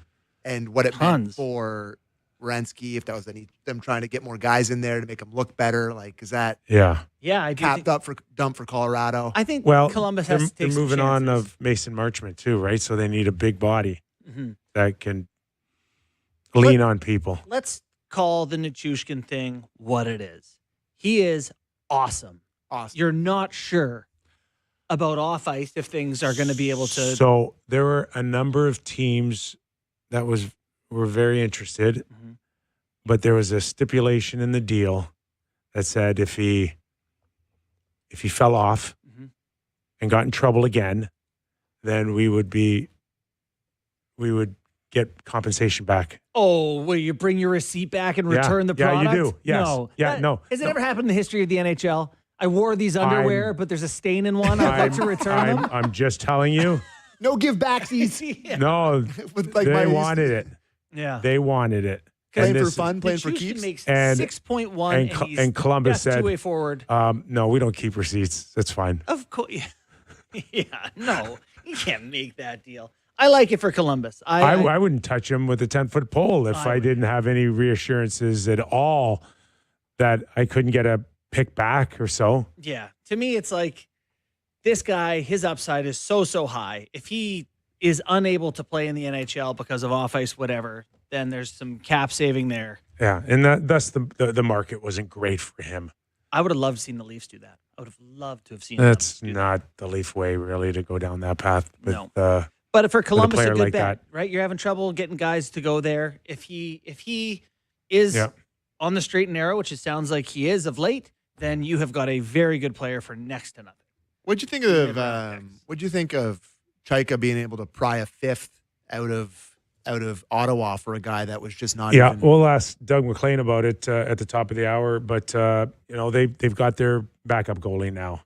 and what it meant Tons. for Werenski? If that was them trying to get more guys in there to make them look better, like is that Yeah. Yeah, I do. capped up for dump for Colorado? I think Well, Columbus they're, has to they're take some moving on chances. of Mason Marchment too, right? So they need a big body Mhm. that can lean on people. Let's call the Nichushkin thing what it is. He is awesome. Awesome. You're not sure about off ice if things are going to be able to. So there were a number of teams that were very interested, Mhm. but there was a stipulation in the deal that said if he fell off Mhm. and got in trouble again, then we would get compensation back. Oh, will you bring your receipt back and Yeah. return the Yeah, you product? do. Yes. No. Yeah, no. Has it No. ever happened in the history of the NHL? I wore these underwear, I'm- but there's a stain in one. I'd like to return them. I'm just telling you. No give backsies. Yeah. No, with like they my wanted it. Yeah. They wanted it. playing And for this- fun, playing for Nichushkin keeps. makes And- 6.1, and and, he's and Columbus best said, two-way forward. No, we don't keep receipts. That's fine. Of course. Yeah, no, you can't make that deal. I like it for Columbus. I wouldn't touch him with a 10-foot pole if I I would. didn't have any reassurances at all that I couldn't get a pick back or so. Yeah. To me, it's like this guy, his upside is so high. If he is unable to play in the NHL because of off ice, whatever, then there's some cap saving there. Yeah, and that's the market wasn't great for him. I would have loved to seen the Leafs do that. I would have loved to have seen That's them do not the Leaf way, really, to go down that path. With, No. But for Columbus, a player good like bet, that. right? You're having trouble getting guys to go there. If he is on the straight and narrow, which it sounds like he is of late, then you have got a very good player for next to nothing. What'd you think of Chaika being able to pry a fifth out of Ottawa for a guy that was just not? Yeah, even... we'll ask Doug MacLean about it at the top of the hour. But they've got their backup goalie now.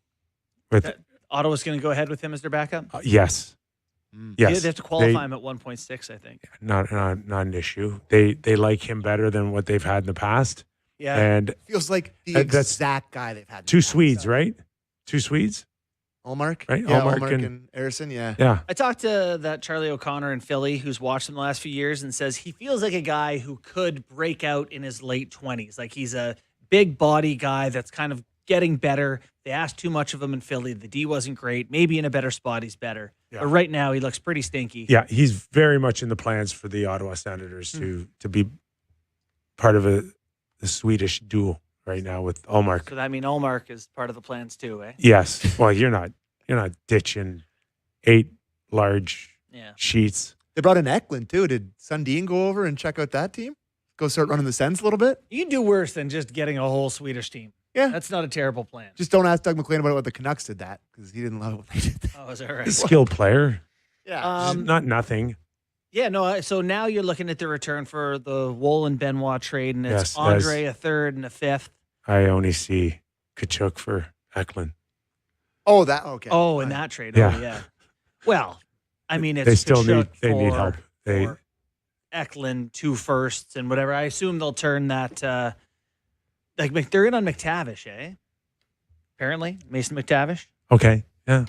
Ottawa's going to go ahead with him as their backup. Yes. Yes, they have to qualify him at 1.6, I think. Not an issue. They like him better than what they've had in the past. Yeah, and feels like the exact guy they've had. Two Swedes, right? Two Swedes. Allmark, right? Yeah, Allmark and Eriksson, yeah. Yeah. I talked to that Charlie O'Connor in Philly who's watched him the last few years and says he feels like a guy who could break out in his late 20s. Like he's a big body guy that's kind of getting better. They asked too much of him in Philly. The D wasn't great. Maybe in a better spot he's better. Yeah. But right now he looks pretty stinky. Yeah, he's very much in the plans for the Ottawa Senators to be part of the Swedish duel right now with Allmark. So that mean Allmark is part of the plans too, eh? Yes. Well, you're not ditching 8 large sheets. They brought in Eklund too. Did Sundin go over and check out that team? Go start running the Sens a little bit? You can do worse than just getting a whole Swedish team. Yeah. That's not a terrible plan. Just don't ask Doug MacLean about what the Canucks did that because he didn't love what they did. Oh, is that right? A skilled player. Yeah. Not nothing. Yeah, no. So now you're looking at the return for the Woll and Benoit trade, and it's Andre a third and a fifth. I only see Kachuk for Eklund. Oh, that okay. Oh, in that trade. Yeah. Oh, yeah. Well, I mean, it's they still Kachuk need help. For Eklund 2 firsts and whatever. I assume they'll turn that. They're in on McTavish, eh? Apparently, Mason McTavish. Okay. Yeah.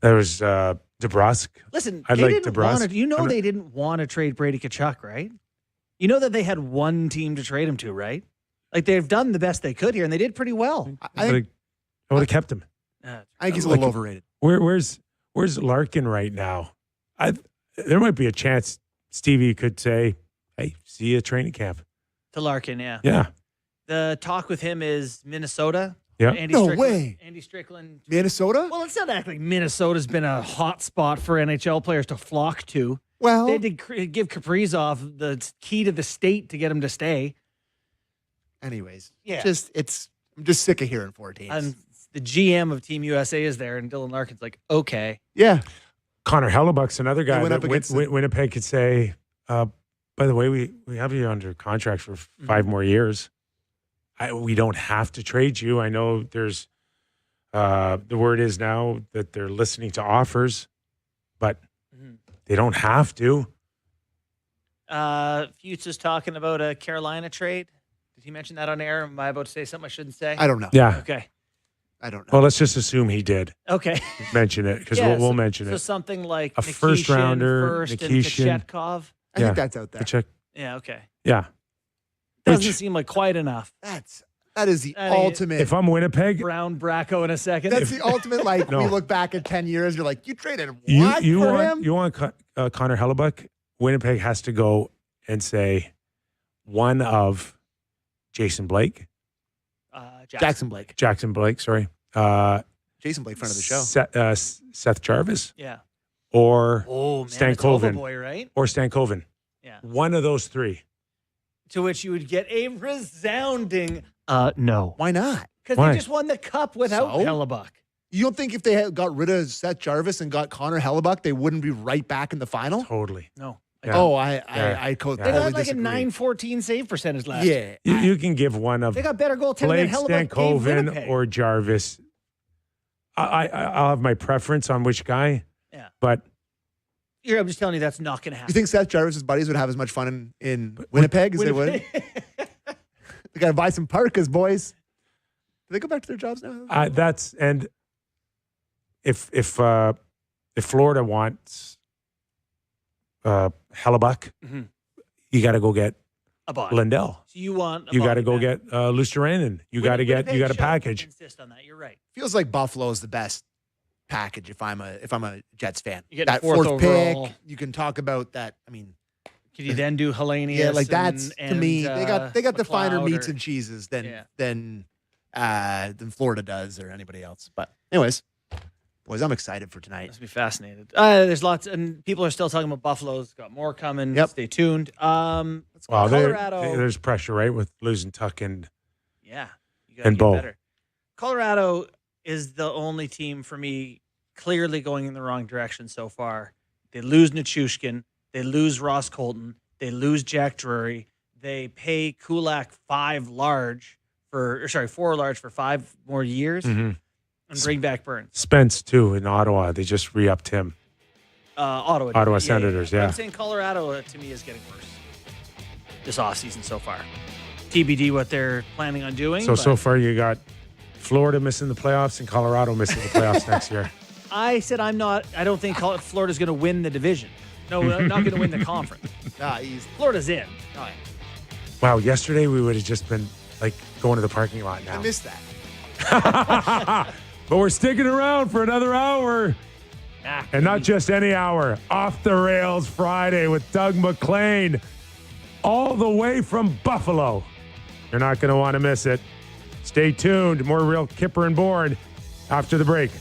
There was DeBrusk. Listen, I'd they like didn't DeBrusk. they didn't want to trade Brady Kachuk, right? You know that they had one team to trade him to, right? Like they've done the best they could here, and they did pretty well. I would have kept him. I think he's a little overrated. Where's Larkin right now? There might be a chance Stevie could say, "Hey, see you at training camp." To Larkin, yeah. Yeah. The talk with him is Minnesota. Yeah. No way. Andy Strickland. Minnesota? Well, it's not acting like Minnesota's been a hot spot for NHL players to flock to. Well, they did give Kaprizov the key to the state to get him to stay. Anyways, yeah. I'm just sick of hearing 4 teams. And the GM of Team USA is there, and Dylan Larkin's like, okay. Yeah. Connor Hellebuck's another guy that Winnipeg could say, by the way, we have you under contract for 5 more years. We don't have to trade you. I know there's the word is now that they're listening to offers, but they don't have to. Fuchs is talking about a Carolina trade. Did he mention that on air? Am I about to say something I shouldn't say? I don't know. Yeah. Okay. I don't know. Well, let's just assume he did. Okay. Mention it because we'll mention it. So something like a first rounder, and Nikishin. Kachetkov. I think that's out there. Yeah. Okay. Yeah. Doesn't seem like quite enough. That is the ultimate. If I'm Winnipeg, Brown Bracco in a second. That's the ultimate. Like we look back at 10 years, you're like, you traded what you for want, him? You want Connor Hellebuck? Winnipeg has to go and say one of Jason Blake, Jackson Blake. Sorry, Jason Blake, friend of the show. Seth Jarvis. Yeah. Or Stan Koven. Boy, right? Or Stan Koven. Yeah. One of those 3. To which you would get a resounding no. Why not? Because they just won the cup without Hellebuck. You don't think if they had got rid of Seth Jarvis and got Connor Hellebuck, they wouldn't be right back in the final? Totally. No. Yeah. Oh, I totally They got like disagree. a 914 save percentage last. Yeah. You can give one of They got better goaltending Blake, than Hellebuck Stankoven, or Jarvis. I'll have my preference on which guy. Yeah. But I'm just telling you that's not going to happen. You think Seth Jarvis's buddies would have as much fun in Winnipeg as they would? They got to buy some parkas, boys. Do they go back to their jobs now? And if Florida wants Hellebuck, you got to go get A body. Lindell. So you want a You got to body go back. get Luosterainen. You got to get Winnipeg you got to should package. Insist on that. You're right. Feels like Buffalo's the best package if I'm a Jets fan. You get that fourth fourth overall. pick, you can talk about that. I mean, Could you then do Hellenius? yeah, like that's to me. They got the finer McLeod meats or- and cheeses than Yeah. than Florida does or anybody else. But anyways, boys, I'm excited for tonight. Must be fascinated. There's lots, and people are still talking about Buffalo's got more coming. Yep. Stay tuned. Wow, Colorado. there's pressure, right, with losing Tuck and Yeah, you got to And get Bo. better. Colorado is the only team for me clearly going in the wrong direction so far. They lose Nichushkin. They lose Ross Colton. They lose Jack Drury. They pay Kulak $4 large for 5 more years and bring back Burns. Spence too in Ottawa. They just re-upped him. Ottawa Senators, But yeah. I'm saying Colorado to me is getting worse this offseason so far. TBD what they're planning on doing. So far you got Florida missing the playoffs and Colorado missing the playoffs next year. I said I don't think Florida's going to win the division. No, not going to win the conference. Easy. Florida's in. Oh, yeah. Wow, yesterday we would have just been like going to the parking lot now. I missed that. But we're sticking around for another hour. And not just any hour. Off the Rails Friday with Doug MacLean. All the way from Buffalo. You're not going to want to miss it. Stay tuned. More real Kyper and Bourne after the break.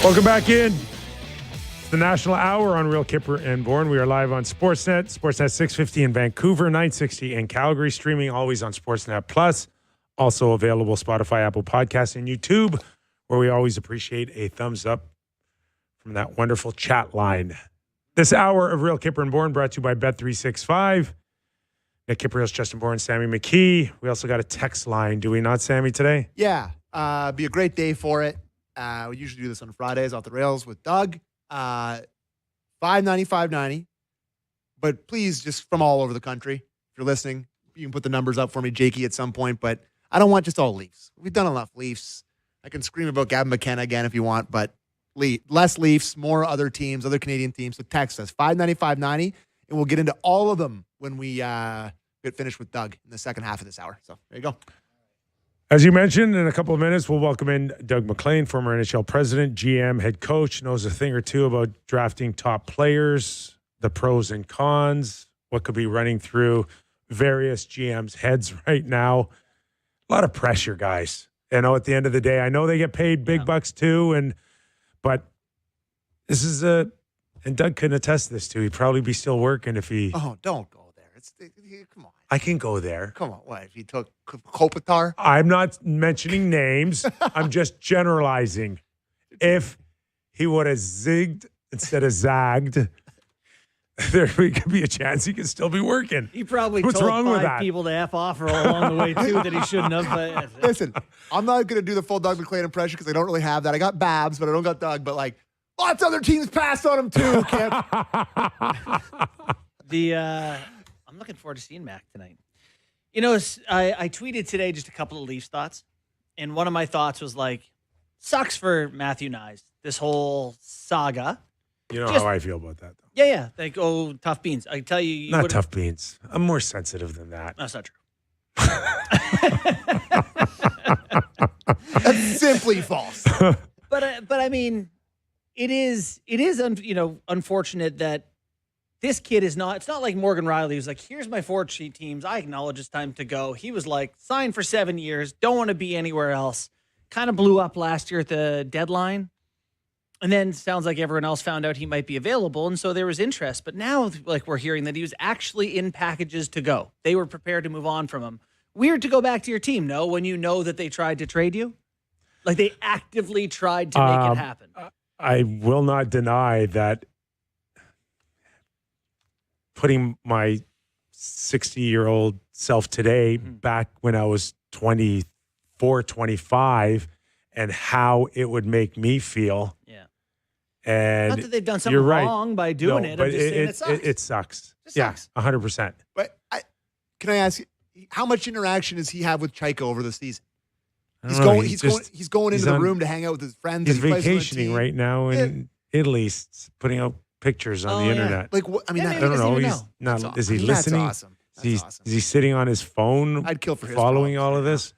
Welcome back in. It's the National Hour on Real Kyper and Bourne. We are live on Sportsnet 650 in Vancouver, 960 in Calgary, streaming always on Sportsnet Plus. Also available Spotify, Apple Podcasts, and YouTube, where we always appreciate a thumbs up from that wonderful chat line. This hour of Real Kyper and Bourne brought to you by Bet365. Nick Kypreos, Justin Bourne, Sammy McKee. We also got a text line, do we not, Sammy, today? Yeah, be a great day for it. We usually do this on Fridays off the rails with Doug. $5.90. But please, just from all over the country, if you're listening, you can put the numbers up for me, Jakey, at some point. But I don't want just all Leafs. We've done enough Leafs. I can scream about Gavin McKenna again if you want, but less Leafs, more other teams, other Canadian teams. So text us, $5.90, and we'll get into all of them when we get finished with Doug in the second half of this hour. So there you go. As you mentioned, in a couple of minutes, we'll welcome in Doug MacLean, former NHL president, GM, head coach, knows a thing or two about drafting top players, the pros and cons, what could be running through various GMs' heads right now. A lot of pressure, guys. You know, at the end of the day, I know they get paid big bucks too, but this is and Doug can attest to this too. He'd probably be still working if he. Oh, don't go there. Come on. I can go there. Come on. What? If he took Kopitar? I'm not mentioning names. I'm just generalizing. If he would have zigged instead of zagged, there could be a chance he could still be working. He probably What's told wrong with 5 that? people to F off along the way, too, that he shouldn't have. But Listen, I'm not going to do the full Doug MacLean impression because I don't really have that. I got Babs, but I don't got Doug. But, like, lots of other teams passed on him, too, Kip. I'm looking forward to seeing Mac tonight. You know, I tweeted today just a couple of Leafs thoughts, and one of my thoughts was like, sucks for Matthew Nyes, this whole saga. You know how I feel about that, though. Yeah. Like, oh, tough beans. I tell you, Not tough beans. I'm more sensitive than that. That's not true. That's simply false. But I mean, it is unfortunate that this kid is not. It's not like Morgan Riley who's like, here's my 4 teams. I acknowledge it's time to go. He was like, sign for 7 years. Don't want to be anywhere else. Kind of blew up last year at the deadline. And then sounds like everyone else found out he might be available. And so there was interest. But now, like, we're hearing that he was actually in packages to go. They were prepared to move on from him. Weird to go back to your team, no? When you know that they tried to trade you? Like, they actively tried to make it happen. I will not deny that putting my 60-year-old self today back when I was 24, 25, and how it would make me feel. Yeah. And not that they've done something wrong by doing it. But I'm just saying it sucks. It sucks. It sucks. 100%. But can I ask you, how much interaction does he have with Chaika over the season? He's going into the room to hang out with his friends. He's vacationing right now in Italy, putting out pictures on the internet. Like, I mean, Yeah, I I don't know. even He's not. That's Is he awesome. listening? That's awesome. Is he sitting on his phone? I'd kill for his following problems all of this.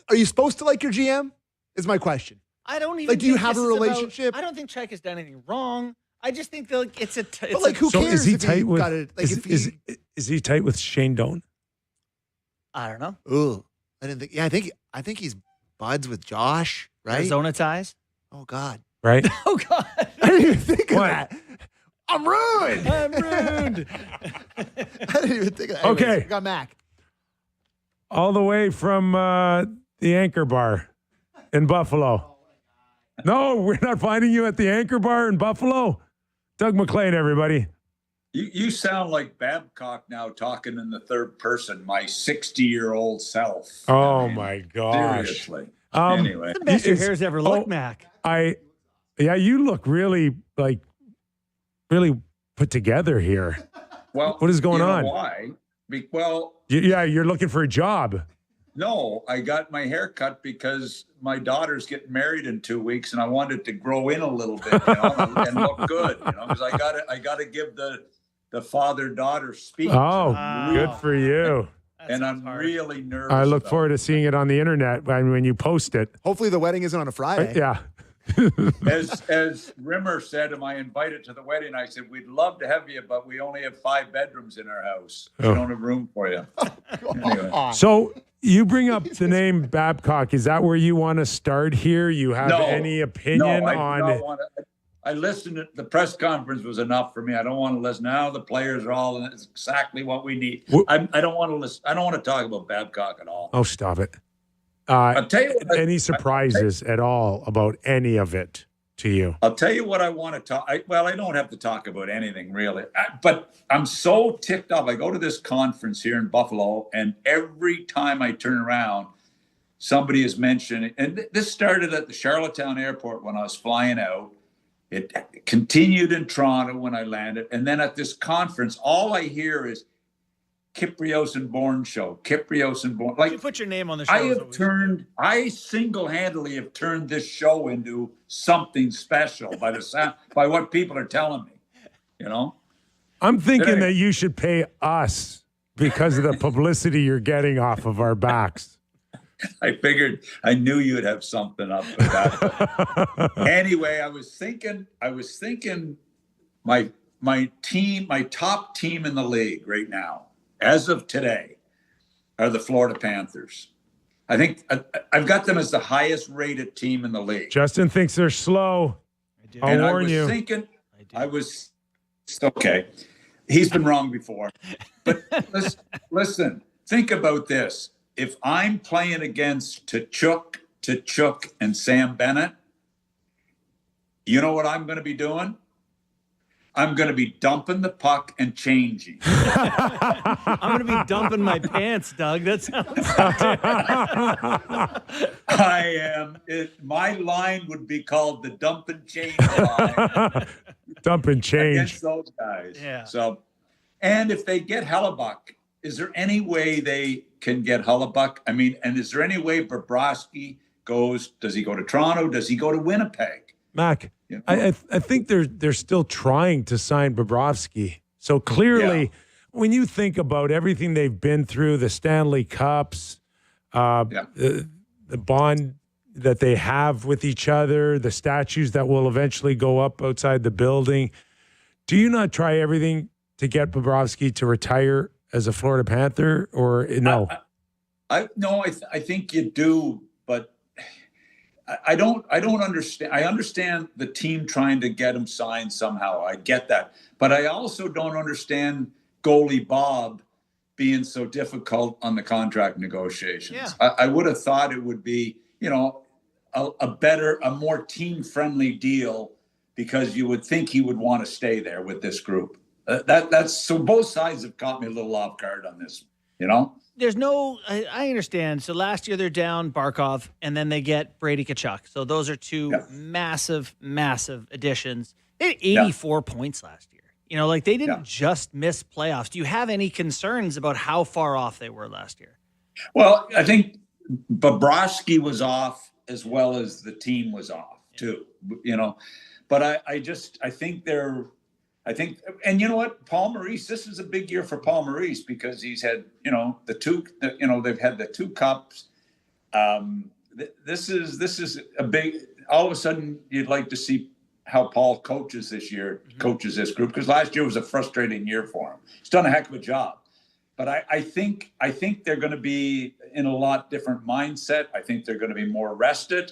Are you supposed to like your GM? Is my question. I don't even. Like, do you think have this a is about- relationship? I don't think Chaika's done anything wrong. I just think that it's a. But like, who So cares? is he if tight with? got it? Like, Is he tight with Shane Doan? I don't know. Ooh, I didn't think. Yeah, I think he's buds with Josh, right? Arizona ties. Oh God, Right. Oh God. I didn't even think of What? that. I'm ruined. I'm rude. I didn't even think of that. Okay. Anyways, we got Mac. All the way from the Anchor Bar in Buffalo. No, we're not finding you at the Anchor Bar in Buffalo. Doug MacLean, everybody. You sound like Babcock now talking in the third person, my 60-year-old self. Oh I mean, my gosh. Seriously. Um, Anyway. The best your It's- hair's ever looked, Mac. Yeah, you look really put together here. Well, what is going you know on? Why? Well, Yeah, you're looking for a job. no, I got my hair cut because my daughter's getting married in 2 weeks, and I wanted to grow in a little bit, and look good, because I gotta give the father-daughter speech. Oh, Wow. good for you. And I'm really nervous. I look about forward to seeing it on the internet when you post it. Hopefully the wedding isn't on a Friday. Yeah. As Rimmer said, am I invited to the wedding? I said, we'd love to have you, but we only have 5 bedrooms in our house. We don't have room for you. Anyway. So you bring up the name Babcock. Is that where you want to start here? You have any opinion on? I listened to the press conference was enough for me. I don't want to listen. Now the players are all, it's exactly what we need. I don't want to listen. I don't want to talk about Babcock at all. Oh, stop it. I'll tell you what, any surprises at all about any of it to you? I'll tell you what I want to talk. I don't have to talk about anything really, but I'm so ticked off. I go to this conference here in Buffalo, and every time I turn around, somebody is mentioning, and this started at the Charlottetown airport when I was flying out. It continued in Toronto when I landed. And then at this conference, all I hear is Kypreos and Bourne show. Kypreos and Bourne. Like, you put your name on the show. I single-handedly have turned this show into something special by what people are telling me, you know? I'm thinking that you should pay us because of the publicity you're getting off of our backs. I knew you'd have something up with that. Anyway, I was thinking my top team in the league right now, as of today, are the Florida Panthers. I think I've got them as the highest rated team in the league. Justin thinks they're slow. I'll warn you. I was okay. He's been wrong before. But listen, think about this. If I'm playing against Tkachuk, and Sam Bennett, you know what I'm going to be doing? I'm going to be dumping the puck and changing. I'm going to be dumping my pants, Doug. That sounds. I am. My line would be called the dump and change line. Dump and change against those guys. Yeah. So, and if they get Hellebuck, is there any way they can get Hellebuck? I mean, and is there any way Bobrovsky goes? Does he go to Toronto? Does he go to Winnipeg? Mac, yeah. I think they're still trying to sign Bobrovsky. So clearly, when you think about everything they've been through, the Stanley Cups, the bond that they have with each other, the statues that will eventually go up outside the building, do you not try everything to get Bobrovsky to retire as a Florida Panther, or no? I think you do, but I don't understand. I understand the team trying to get him signed somehow. I get that, but I also don't understand goalie Bob being so difficult on the contract negotiations. Yeah. I would have thought it would be, a more team-friendly deal, because you would think he would want to stay there with this group. That's so both sides have caught me a little off guard on this, There's no, I understand. So last year they're down Barkov, and then they get Brady Tkachuk. So those are two massive, massive additions. They had 84 points last year. They didn't just miss playoffs. Do you have any concerns about how far off they were last year? Well, I think Bobrovsky was off as well as the team was off too, But I think, and you know what, Paul Maurice, this is a big year for Paul Maurice, because he's had, they've had the 2 cups. This is a big, all of a sudden you'd like to see how Paul coaches this group, because last year was a frustrating year for him. He's done a heck of a job, but I think they're going to be in a lot different mindset. I think they're going to be more rested.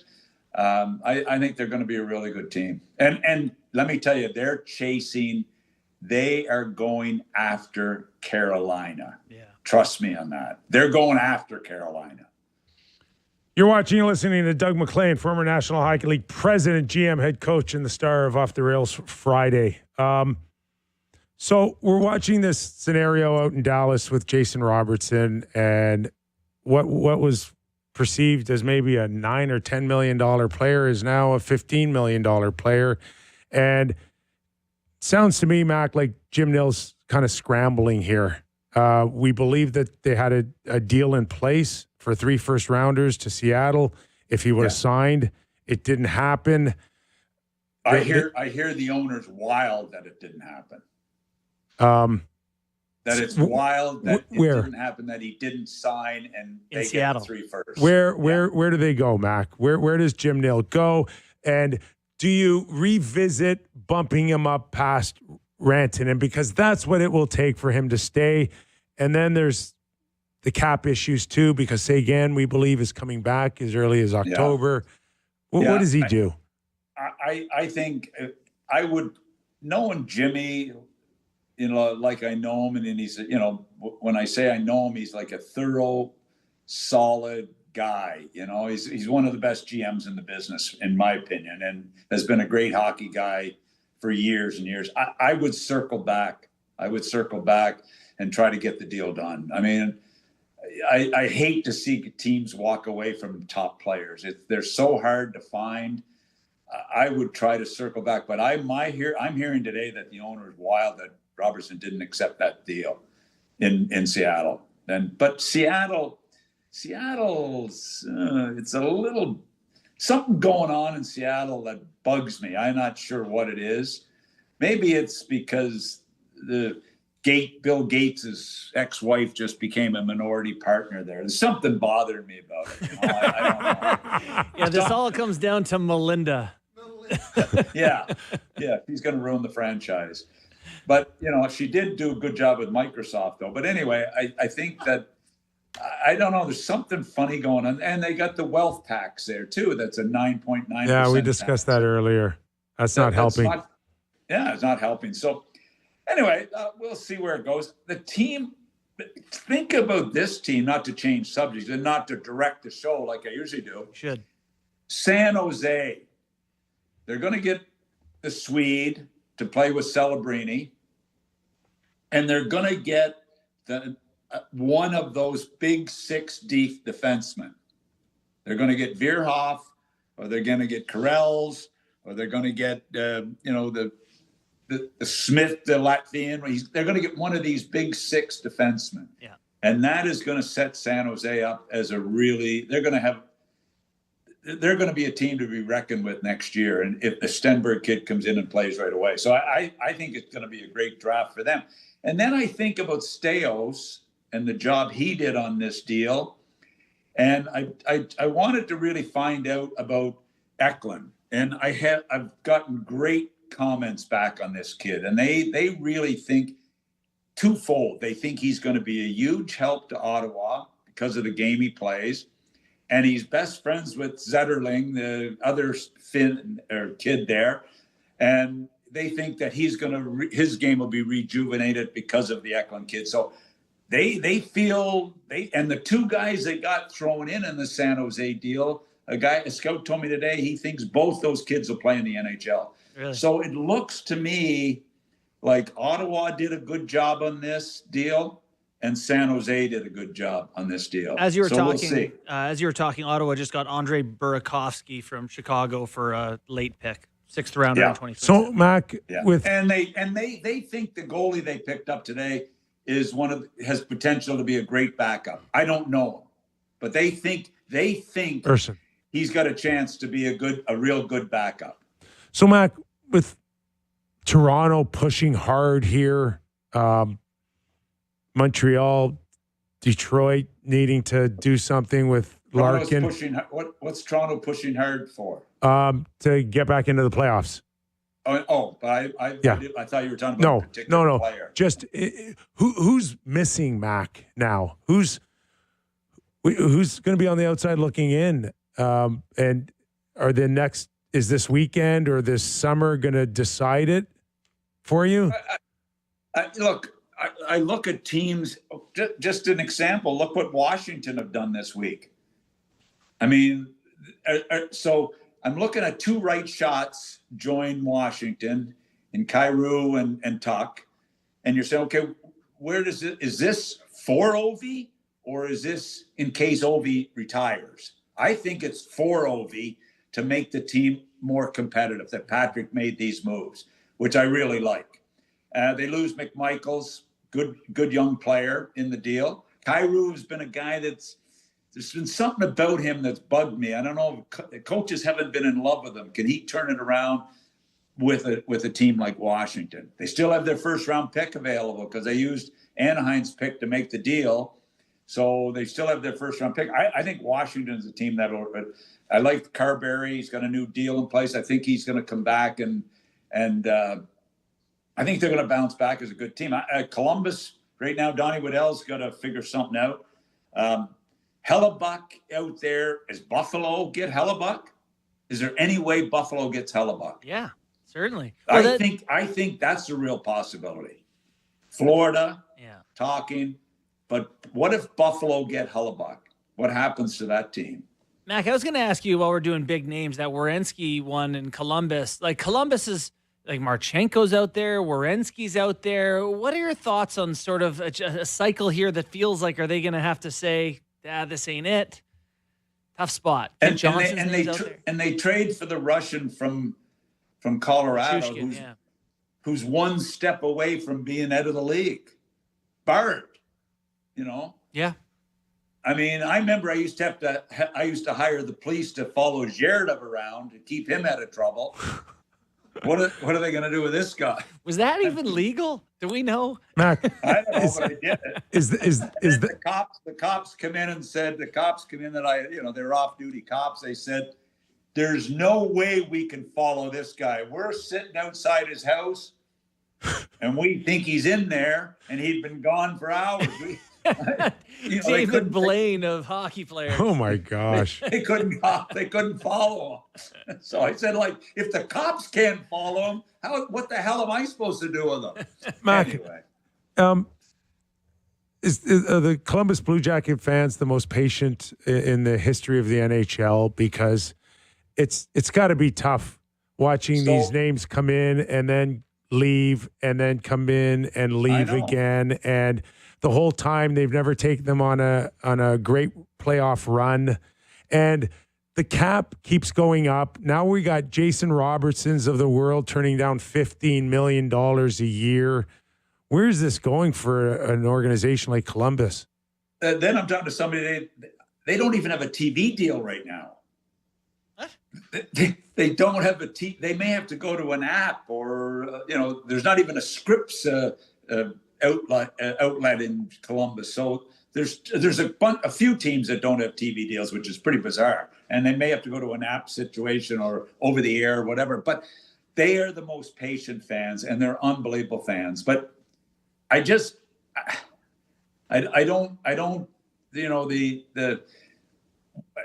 I think they're going to be a really good team. And let me tell you, they are going after Carolina. Yeah. Trust me on that. They're going after Carolina. You're watching and listening to Doug MacLean, former National Hockey League president, GM, head coach, and the star of Off the Rails Friday. So we're watching this scenario out in Dallas with Jason Robertson, and what was perceived as maybe a $9 or $10 million player is now a $15 million player. And sounds to me, Mac, like Jim Nill's kind of scrambling here. We believe that they had a deal in place for 3 first-rounders to Seattle. If he would have signed, it didn't happen. I hear the owner's wild that it didn't happen. That it's wild that it didn't happen, that he didn't sign, and they get 3 first. Where do they go, Mac? Where does Jim Nill go? And do you revisit bumping him up past Rantanen? Because that's what it will take for him to stay. And then there's the cap issues too, because Sagan, we believe, is coming back as early as October. What does he do? I think I would, knowing Jimmy, like I know him, and he's, when I say I know him, he's like a thorough, solid guy. He's one of the best GMs in the business, in my opinion, and has been a great hockey guy for years and years. I would circle back. And try to get the deal done. I mean, I hate to see teams walk away from top players. They're so hard to find. I would try to circle back, but I'm hearing today that the owner is wild that Robertson didn't accept that deal in Seattle. But Seattle's it's a little something going on in Seattle that bugs me. I'm not sure what it is. Maybe it's because Bill Gates' ex-wife just became a minority partner there. There's something bothering me about it. I don't know. Yeah, this all comes down to Melinda. Yeah, he's going to ruin the franchise. But, she did do a good job with Microsoft, though. But anyway, I think that, I don't know, there's something funny going on. And they got the wealth tax there, too. That's a 9.9%. Yeah, we discussed that earlier. That's not helping. It's not helping. So, anyway, we'll see where it goes. The team, think about this team, not to change subjects and not to direct the show like I usually do. Should. San Jose, they're going to get the Swede to play with Celebrini, and they're going to get one of those big 6 deep defensemen. They're going to get Veerhoff, or they're going to get Karels, or they're going to get, the Smith, the Latvian. They're going to get one of these big 6 defensemen. Yeah. And that is going to set San Jose up as they're going to be a team to be reckoned with next year. And if the Stenberg kid comes in and plays right away. So I think it's going to be a great draft for them. And then I think about Staios and the job he did on this deal. And I wanted to really find out about Eklund. And I've gotten great comments back on this kid, and they really think twofold. They think he's going to be a huge help to Ottawa because of the game he plays, and he's best friends with Zetterling, the other kid there, and they think that he's going to his game will be rejuvenated because of the Eklund kid. So they feel and the 2 guys that got thrown in the San Jose deal, a scout told me today he thinks both those kids will play in the NHL. Really? So it looks to me like Ottawa did a good job on this deal, and San Jose did a good job on this deal. As you were We'll see. Ottawa just got Andrei Burakovsky from Chicago for a late pick, 6th rounder in 2020. So Mac, and they think the goalie they picked up today is has potential to be a great backup. I don't know him, but they think Person. He's got a chance to be a real good backup. So, Mac, with Toronto pushing hard here, Montreal, Detroit needing to do something with Larkin. What's Toronto pushing hard for? To get back into the playoffs. But I thought you were talking about a particular player. Just who's missing Mac now? Who's going to be on the outside looking in? And are the next? Is this weekend or this summer going to decide it for you? I look at teams, just an example, look what Washington have done this week. I mean, so I'm looking at 2 right shots join Washington in Kyrou and Tuck. And you're saying, okay, is this for Ovi or is this in case Ovi retires? I think it's for Ovi to make the team more competitive, that Patrick made these moves, which I really like. They lose McMichaels, good young player in the deal. Kyrou has been a guy there's been something about him that's bugged me. I don't know if the coaches haven't been in love with him. Can he turn it around with a team like Washington? They still have their 1st round pick available because they used Anaheim's pick to make the deal. So they still have their first round pick. I think Washington's a team that'll. I like Carberry. He's got a new deal in place. I think he's going to come back and I think they're going to bounce back as a good team. Columbus right now, Donnie Waddell's got to figure something out. Hellebuck out there. Is Buffalo get Hellebuck? Is there any way Buffalo gets Hellebuck? Yeah, certainly. Well, I think that's a real possibility. Florida, talking. But what if Buffalo get Hellebuck? What happens to that team? Mac, I was going to ask you while we're doing big names, that Werenski one in Columbus. Like, Columbus is, like, Marchenko's out there, Werenski's out there. What are your thoughts on sort of a cycle here that feels like, are they going to have to say, this ain't it? Tough spot. And they trade for the Russian from Colorado, who's one step away from being out of the league. Bard. Yeah. I mean, I remember I used to hire the police to follow Zherdov around to keep him out of trouble. What are they going to do with this guy? Was that even legal? Do we know? Mac, I don't know, but I did it. The cops come in and said that they're off-duty cops. They said, "There's no way we can follow this guy. We're sitting outside his house, and we think he's in there, and he'd been gone for hours." David Blaine of hockey players. Oh my gosh. They couldn't follow him. So I said, like, if the cops can't follow him, what the hell am I supposed to do with them? Mac, anyway. Are the Columbus Blue Jacket fans the most patient in the history of the NHL? Because it's got to be tough watching these names come in and then leave and then come in and leave again, and the whole time they've never taken them on a great playoff run, and the cap keeps going up. Now we got Jason Robertsons of the world turning down $15 million a year. Where's this going for an organization like Columbus? Then I'm talking to somebody, they don't even have a TV deal right now. What? They don't have they may have to go to an app or, there's not even a Scripps outlet in Columbus. So there's a few teams that don't have TV deals, which is pretty bizarre. And they may have to go to an app situation or over the air or whatever. But they are the most patient fans, and they're unbelievable fans. But I don't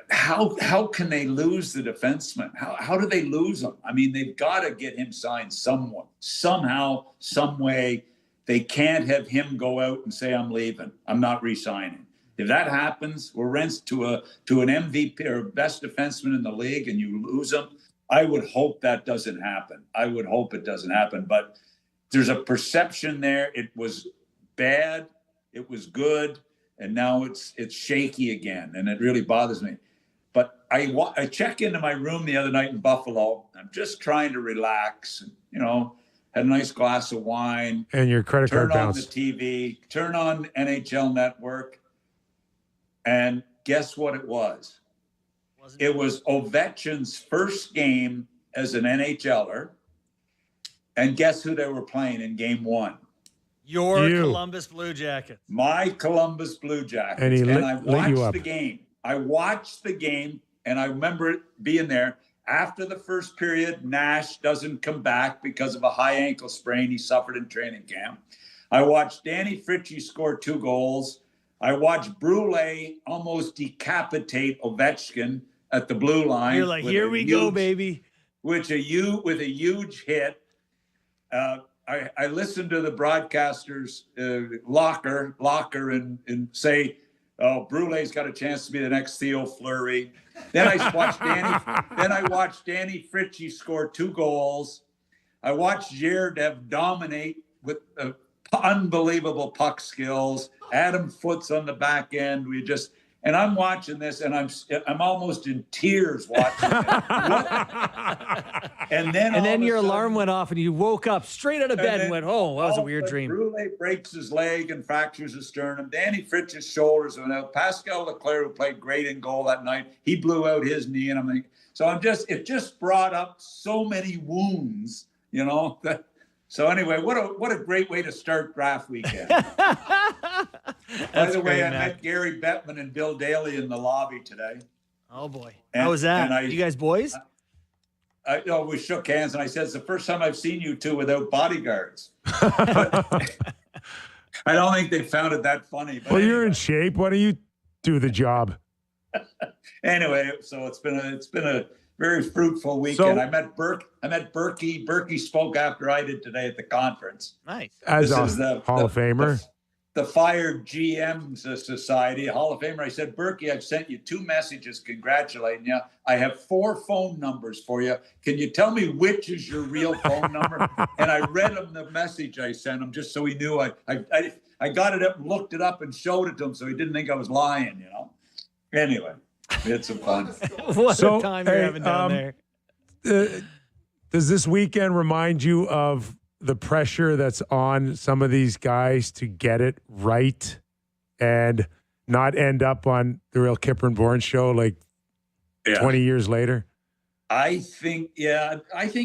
how can they lose the defenseman? How do they lose him? I mean, they've got to get him signed somehow, some way. They can't have him go out and say, "I'm leaving. I'm not re-signing." If that happens, we're rent to an MVP or best defenseman in the league, and you lose him. I would hope that doesn't happen. I would hope it doesn't happen. But there's a perception there. It was bad. It was good. And now it's shaky again, and it really bothers me. But I check into my room the other night in Buffalo. I'm just trying to relax, had a nice glass of wine. And your credit card bounced. Turn on the TV, turn on NHL Network, and guess what it was? It was Ovechkin's first game as an NHLer, and guess who they were playing in game one? Your Columbus Blue Jackets. My Columbus Blue Jackets. And I watched the game. I watched the game, and I remember it being there. After the first period, Nash doesn't come back because of a high ankle sprain he suffered in training camp. I watched Danny Fritchie score 2 goals. I watched Brule almost decapitate Ovechkin at the blue line. You're like, here we go, baby. With a huge hit. I listened to the broadcasters locker and say, "Oh, Brule's got a chance to be the next Theo Fleury." Then I watched Danny Fritchie score 2 goals. I watched Zherdov dominate with unbelievable puck skills. Adam Foote's on the back end. And I'm watching this, and I'm almost in tears watching it. And then your alarm went off, and you woke up straight out of bed and went, "Oh, that was a weird dream." Brule breaks his leg and fractures his sternum. Danny Fritch's shoulders went out. Pascal Leclerc, who played great in goal that night, he blew out his knee, and I'm like, it just brought up so many wounds, So anyway, what a great way to start draft weekend. By the way, great, I Mac. met Gary Bettman and Bill Daly in the lobby today. Oh boy, And- how was that? and You guys boys? We shook hands, and I said, "It's the first time I've seen you two without bodyguards." But I don't think they found it that funny. But Well, anyway. you're in shape. Why don't you do the job? Anyway, so it's been a very fruitful weekend. So- I met Berkey. Berkey spoke after I did today at the conference. Nice. As This a is the Hall of Famer. The Fired GMs Society, Hall of Famer. I said, Berkey, I've sent you 2 messages congratulating you. I have 4 phone numbers for you. Can you tell me which is your real phone number? And I read him the message I sent him just so he knew I got it up and looked it up and showed it to him so he didn't think I was lying, you know. Anyway, we had some fun. What So, a time you're hey, having down there. Does this weekend remind you of the pressure that's on some of these guys to get it right and not end up on the real Kyper and Bourne show like 20 years later? I think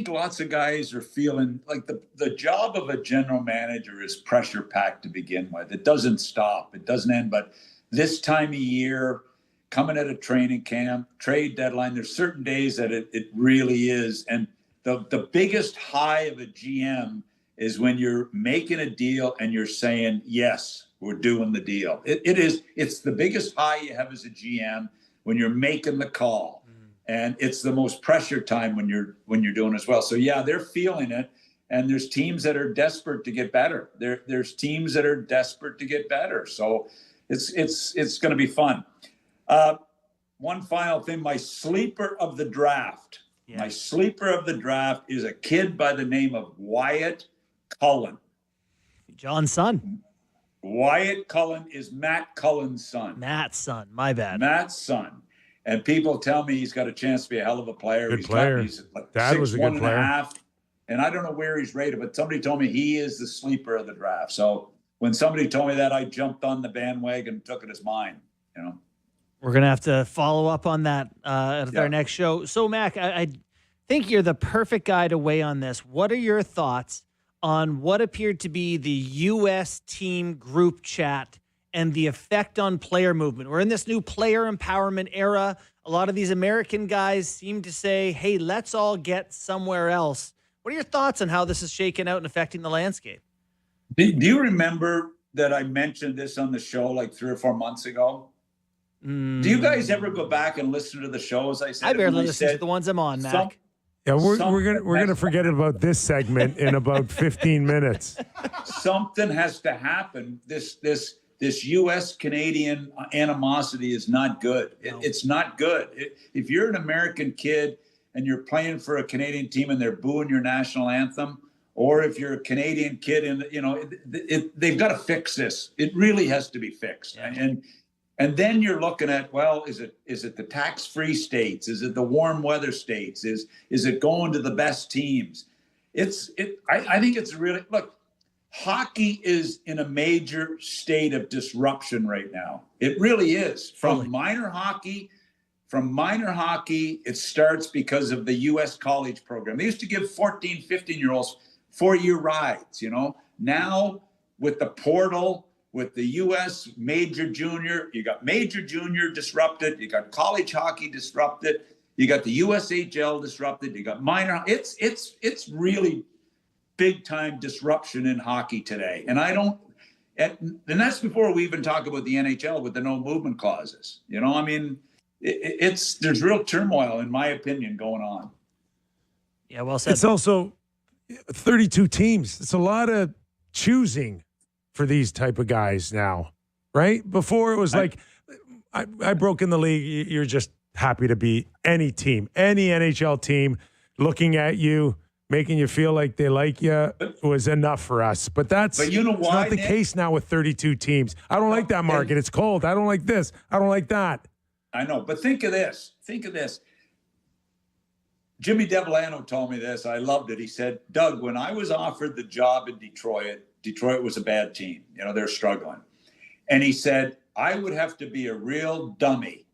lots of guys are feeling like the job of a general manager is pressure packed to begin with. It doesn't stop. It doesn't end. But this time of year, coming at a training camp, trade deadline, there's certain days that it really is. And the biggest high of a GM is when you're making a deal and you're saying, yes, we're doing the deal. It's the biggest high you have as a GM when you're making the call. And it's the most pressure time when you're doing as well. So yeah, they're feeling it. And there's teams that are desperate to get better. There's teams that are desperate to get better. So it's going to be fun. One final thing, my sleeper of the draft. Yeah. My sleeper of the draft is a kid by the name of Wyatt Cullen. John's son. Wyatt Cullen is Matt Cullen's son. Matt's son. My bad. Matt's son. And people tell me he's got a chance to be a hell of a player. Good player. He's like Dad was a good 6'1" player. and a half. And I don't know where he's rated, but somebody told me he is the sleeper of the draft. So when somebody told me that, I jumped on the bandwagon and took it as mine, you know. We're going to have to follow up on that at Yeah. our next show. So, Mac, I think you're the perfect guy to weigh on this. What are your thoughts on what appeared to be the U.S. team group chat and the effect on player movement? We're in this new player empowerment era. A lot of these American guys seem to say, hey, let's all get somewhere else. What are your thoughts on how this is shaking out and affecting the landscape? Do you remember that I mentioned this on the show like 3 or 4 months ago? Do you guys ever go back and listen to the shows I said? I barely when listen to said the ones I'm on, Mac. some- Yeah, we're Something gonna forget about this segment in about 15 minutes. Something has to happen. This U.S. Canadian animosity is not good. It's not good. If you're an American kid and you're playing for a Canadian team and they're booing your national anthem, or if you're a Canadian kid and they've got to fix this. It really has to be fixed. Yeah. And then you're looking at, well, is it the tax-free states? Is it the warm weather states? Is it going to the best teams? I think it's really, look, hockey is in a major state of disruption right now. It really is. From minor hockey, it starts because of the U.S. college program. They used to give 14, 15-year-olds 4-year rides, you know. Now, with the portal, with the U.S. major junior, you got major junior disrupted, you got college hockey disrupted, you got the USHL disrupted, you got minor. It's really big time disruption in hockey today, and that's before we even talk about the NHL with the no movement clauses. You know, I mean, there's real turmoil, in my opinion, going on. Yeah, well said. It's also 32 teams. It's a lot of choosing for these type of guys now, right? Before it was like, I broke in the league. You're just happy to be any team, any NHL team looking at you, making you feel like they like you was enough for us. But you know why, not the Nick? case now with 32 teams. I don't like that market. It's cold. I don't like this. I don't like that. I know, but think of this. Jimmy Devellano told me this. I loved it. He said, Doug, when I was offered the job in Detroit was a bad team. You know, they're struggling. And he said, I would have to be a real dummy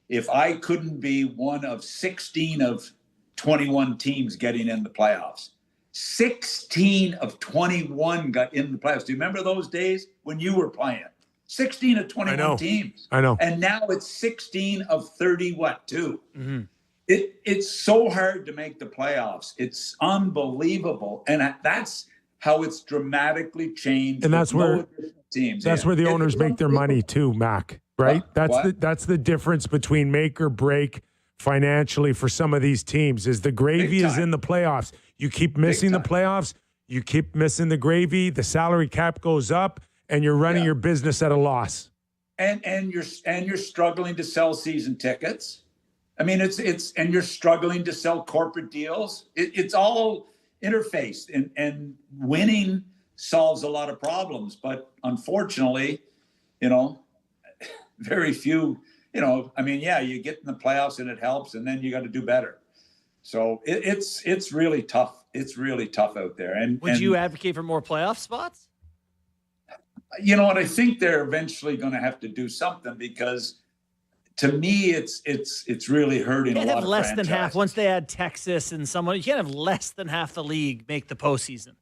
if I couldn't be one of 16 of 21 teams getting in the playoffs. 16 of 21 got in the playoffs. Do you remember those days when you were playing? 16 of 21 teams. I know. And now it's 16 of 32. Mm-hmm. It's so hard to make the playoffs. It's unbelievable. And that's how it's dramatically changed. And that's where teams. That's where the owners make their money too, Mac. Right? That's the difference between make or break financially for some of these teams. Is the gravy is in the playoffs. You keep missing the playoffs, you keep missing the gravy, the salary cap goes up, and you're running your business at a loss. And you're struggling to sell season tickets. I mean, it's and you're struggling to sell corporate deals. It's all interfaced, and winning solves a lot of problems. But unfortunately, very few. I mean, you get in the playoffs and it helps, and then you got to do better. So it's really tough. It's really tough out there. And would you advocate for more playoff spots? You know what? I think they're eventually going to have to do something, because to me, it's really hurting a lot of franchises. You can't have less than half. Once they add Texas and someone, you can't have less than half the league make the postseason.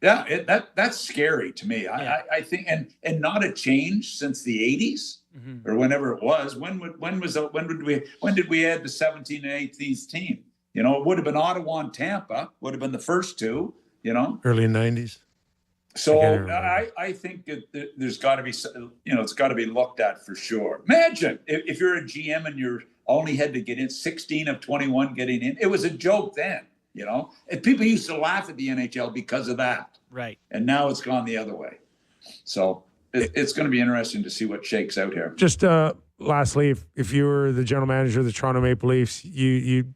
Yeah, that's scary to me. Yeah. I think, and not a change since the 80s or whenever it was. When did we add the 17 and 18th team? It would have been Ottawa and Tampa. Would have been the first two. Early 90s. So I think that there's got to be, it's got to be looked at for sure. Imagine if you're a GM and you're only had to get in 16 of 21 getting in. It was a joke then, and people used to laugh at the NHL because of that. Right. And now it's gone the other way. So it's going to be interesting to see what shakes out here. Just lastly, if you were the general manager of the Toronto Maple Leafs, you'd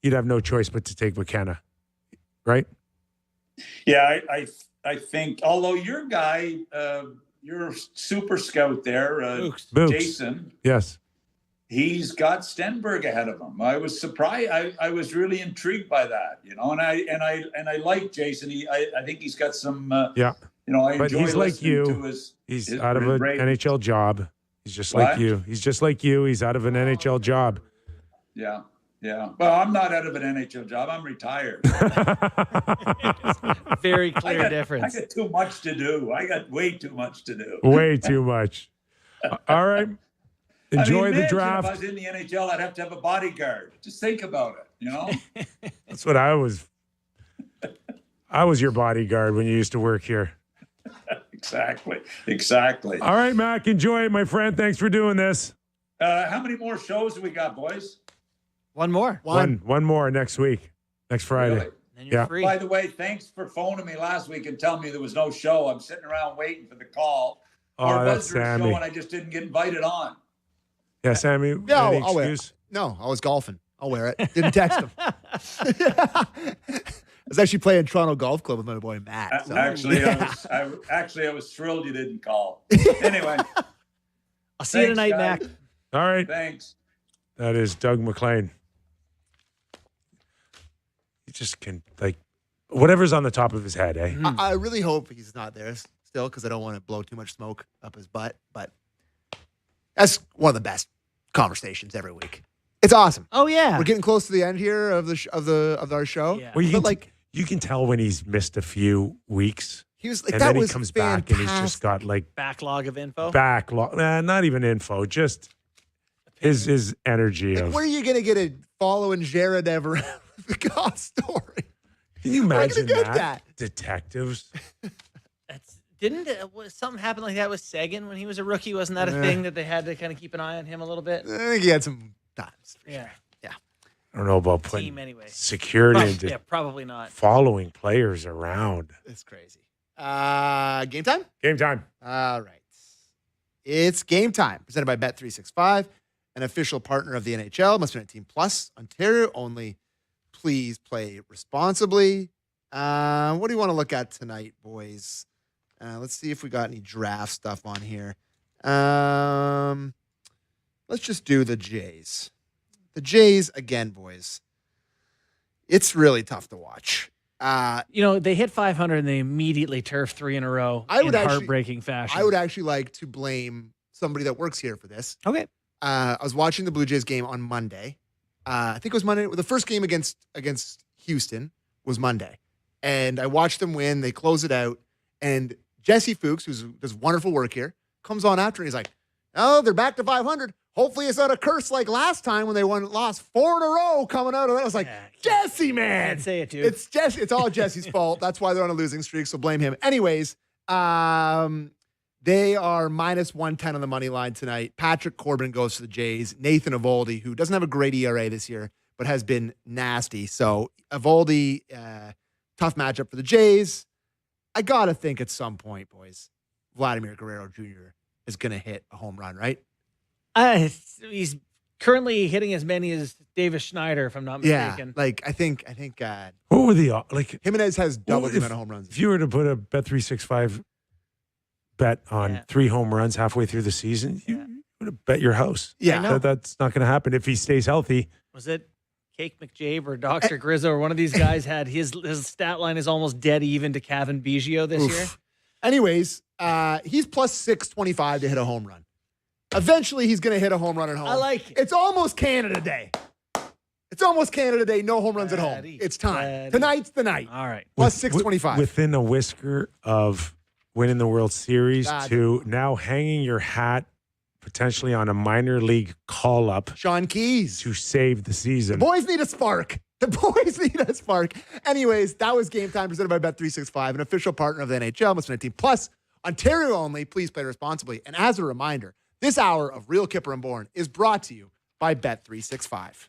have no choice but to take McKenna, right? Yeah, I think, although your guy, your super scout there, Books. Jason. Yes. He's got Stenberg ahead of him. I was surprised. I was really intrigued by that, and I like Jason. I think he's got some, I but enjoy he's like you. to his out of an NHL job. He's just like you. He's just like you. He's out of an NHL job. Yeah. Yeah. Well, I'm not out of an NHL job. I'm retired. Very clear difference. I got too much to do. I got way too much to do. Way too much. All right. Enjoy the draft. If I was in the NHL, I'd have to have a bodyguard. Just think about it, That's what I was. I was your bodyguard when you used to work here. Exactly. All right, Mac. Enjoy it, my friend. Thanks for doing this. How many more shows do we got, boys? One more. One more next week. Next Friday. Really? Then you're free. By the way, thanks for phoning me last week and telling me there was no show. I'm sitting around waiting for the call. Oh, or that's was there a Sammy. show and I just didn't get invited on? Yeah, Sammy. Yeah, any I'll wear it. excuse? No, I was golfing. I'll wear it. Didn't text him. I was actually playing Toronto Golf Club with my boy Matt. So. I was thrilled you didn't call. Anyway, I'll see you tonight, guys. Mac. All right. Thanks. That is Doug MacLean. He just can, whatever's on the top of his head, eh? I really hope he's not there still, because I don't want to blow too much smoke up his butt. But that's one of the best conversations every week. It's awesome. Oh yeah, we're getting close to the end here of our show. Yeah. Well, you can tell when he's missed a few weeks. He was like, and that then was he comes back and he's just got backlog of info. not even info, just his energy of. Where are you gonna get a following Jared ever the God story? Can you imagine that? Detectives. Didn't something happen like that with Sagan when he was a rookie? Wasn't that a thing that they had to kind of keep an eye on him a little bit? I think he had some times. Yeah. I don't know about putting Team anyway. security into probably not. following players around. It's crazy. Game time? Game time. All right. It's game time. Presented by Bet365, an official partner of the NHL. Must be 18 plus. Ontario only. Please play responsibly. What do you want to look at tonight, boys? Let's see if we got any draft stuff on here. Let's just do the Jays. The Jays, again, boys. It's really tough to watch. They hit 500 and they immediately turfed 3 in a row in heartbreaking fashion. I would actually like to blame somebody that works here for this. Okay. I was watching the Blue Jays game on Monday. I think it was Monday. The first game against Houston was Monday. And I watched them win. They close it out. And Jesse Fuchs, who does wonderful work here, comes on after and he's like, oh, they're back to 500. Hopefully it's not a curse like last time when they lost 4 in a row coming out of it. I was like, Jesse, man. Can't say it, dude. It's Jesse. It's all Jesse's fault. That's why they're on a losing streak, so blame him. Anyways, they are minus 110 on the money line tonight. Patrick Corbin goes to the Jays. Nathan Eovaldi, who doesn't have a great ERA this year, but has been nasty. So Eovaldi, tough matchup for the Jays. I got to think at some point, boys, Vladimir Guerrero Jr. is going to hit a home run, right? He's currently hitting as many as Davis Schneider, if I'm not mistaken. Yeah, like I think What were the like? Jimenez has double the if- amount of home runs. If you were to put a Bet365 bet on 3 home runs halfway through the season, you would have bet your house. Yeah. I know. That's not going to happen if he stays healthy. Was it Cake McJabe or Dr. Grizzo or one of these guys had his stat line is almost dead even to Kevin Biggio this year? Anyways, he's plus 625 to hit a home run. Eventually, he's going to hit a home run at home. I like it. It's almost Canada Day. No home runs at home. Daddy, It's time. daddy. Tonight's the night. All right. Plus 625. Within a whisker of winning the World Series God. to now hanging your hat potentially on a minor league call-up Sean Keys. to save the season. The boys need a spark. Anyways, that was Game Time presented by Bet365, an official partner of the NHL. Must be 19 plus. Ontario only. Please play responsibly. And as a reminder, this hour of Real Kyper and Bourne is brought to you by Bet365.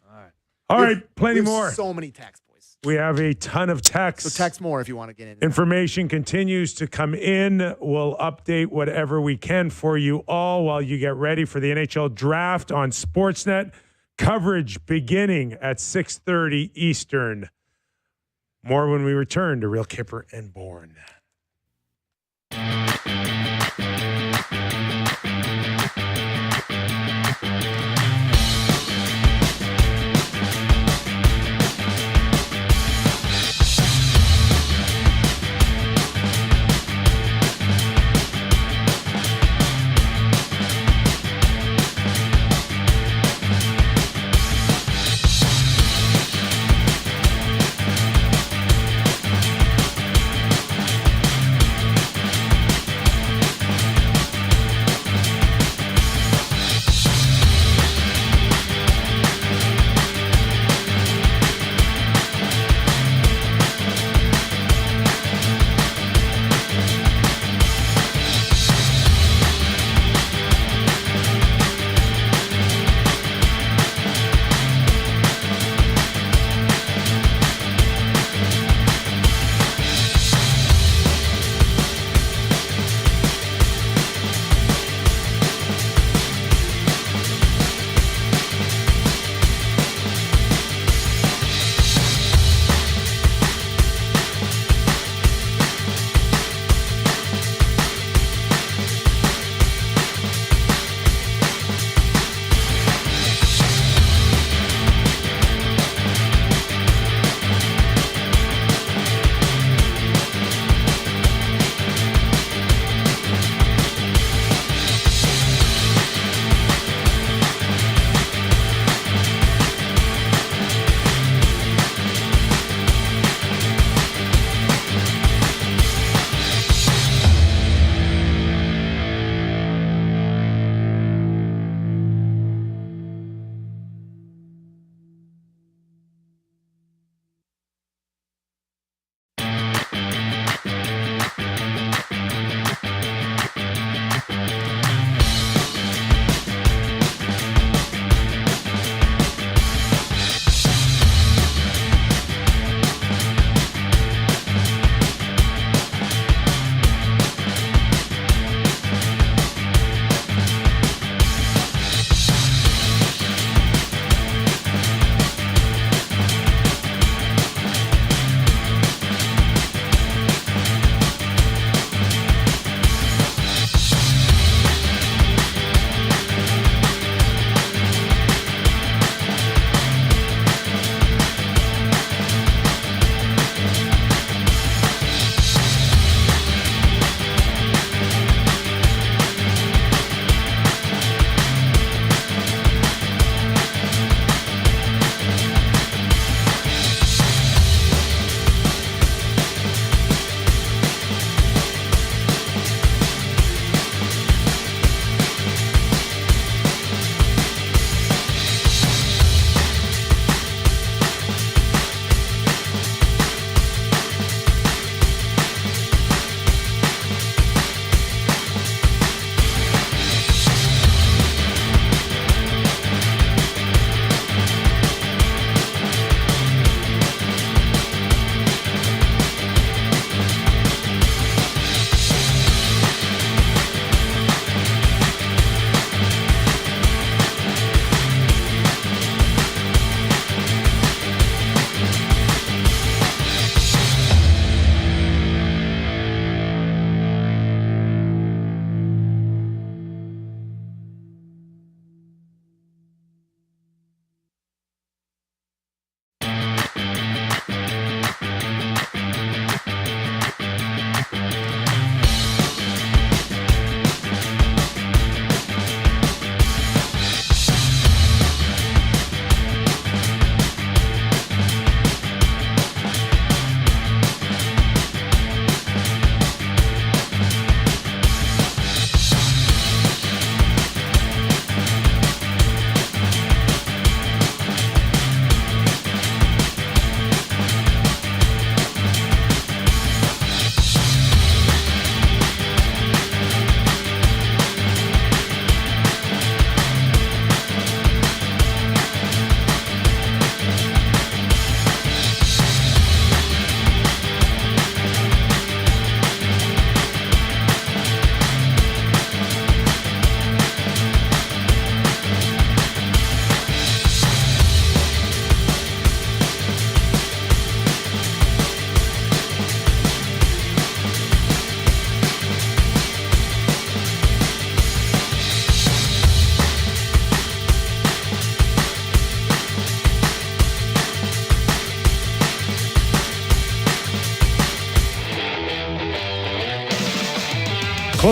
All right, plenty We have more. So many texts, boys. We have a ton of texts. So text more if you want to get in. Information continues to come in. We'll update whatever we can for you all while you get ready for the NHL Draft on Sportsnet. Coverage beginning at 6:30 Eastern. More when we return to Real Kyper and Bourne.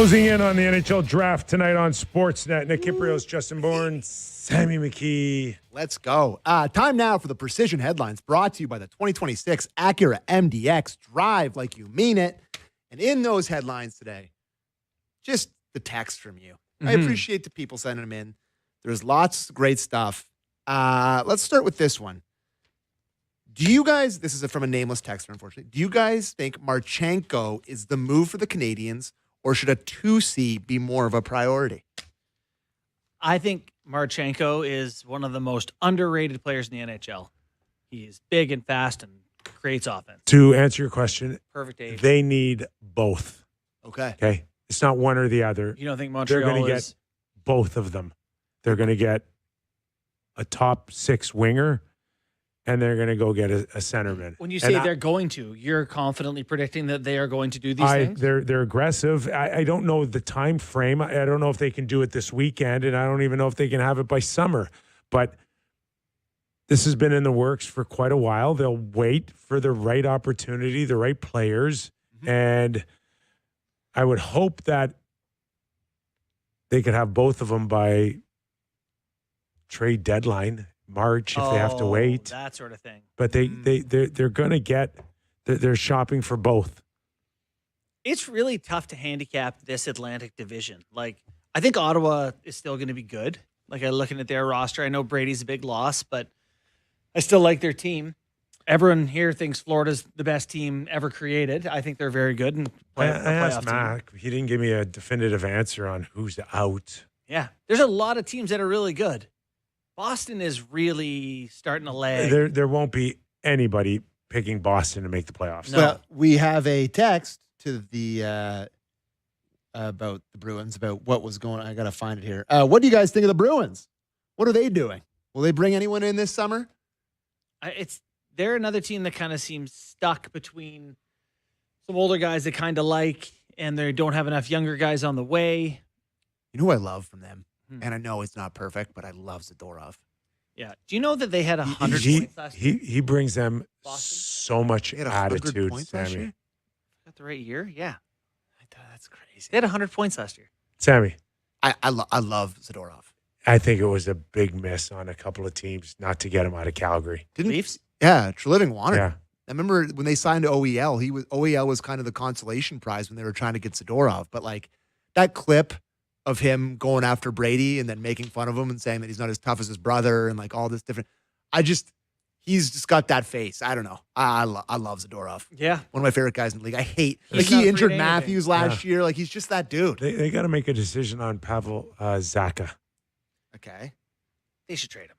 Closing in on the NHL Draft tonight on Sportsnet. Nick Kypreos, Justin Bourne, Sammy McKee. Let's go. Time now for the Precision Headlines, brought to you by the 2026 Acura MDX. Drive like you mean it. And in those headlines today, just the text from you. I appreciate the people sending them in. There's lots of great stuff. Let's start with this one. Do you guys, this is from a nameless texter, unfortunately. Do you guys think Marchenko is the move for the Canadians, or should a 2C be more of a priority? I think Marchenko is one of the most underrated players in the NHL. He's big and fast and creates offense. To answer your question, Perfect age. they need both. Okay. It's not one or the other. You don't think They're Montreal going to get both of them. They're going to get a top 6 winger, and they're going to go get a centerman. When you say they're going to, you're confidently predicting that they are going to do these things? They're aggressive. I don't know the time frame. I don't know if they can do it this weekend, and I don't even know if they can have it by summer. But this has been in the works for quite a while. They'll wait for the right opportunity, the right players, and I would hope that they could have both of them by trade deadline, March, if they have to wait. That sort of thing. But they're going to get, they're shopping for both. It's really tough to handicap this Atlantic division. Like, I think Ottawa is still going to be good. Like, I'm looking at their roster. I know Brady's a big loss, but I still like their team. Everyone here thinks Florida's the best team ever created. I think they're very good. And I asked Mac. He didn't give me a definitive answer on who's out. Yeah. There's a lot of teams that are really good. Boston is really starting to lag. There won't be anybody picking Boston to make the playoffs. No. Well, we have a text to the about the Bruins, about what was going on. I got to find it here. What do you guys think of the Bruins? What are they doing? Will they bring anyone in this summer? They're another team that kind of seems stuck between some older guys they kind of like, and they don't have enough younger guys on the way. You know who I love from them? And I know it's not perfect, but I love Zadorov. Yeah. Do you know that they had 100 points last year? He brings them Boston? so much They had 100 attitude, points last Sammy. year? Got the right year? Yeah. That's crazy. They had 100 points last year. Sammy, I love Zadorov. I think it was a big miss on a couple of teams not to get him out of Calgary. Leafs? Yeah, Treliving wanted him. Yeah. I remember when they signed to OEL, OEL was kind of the consolation prize when they were trying to get Zadorov. But like that clip of him going after Brady and then making fun of him and saying that he's not as tough as his brother and like all this different. He's just got that face. I don't know. I love Zadorov. Yeah. One of my favorite guys in the league. I hate, He's like not he afraid injured of Matthews last year. Like he's just that dude. They got to make a decision on Pavel Zacha. Okay. They should trade him.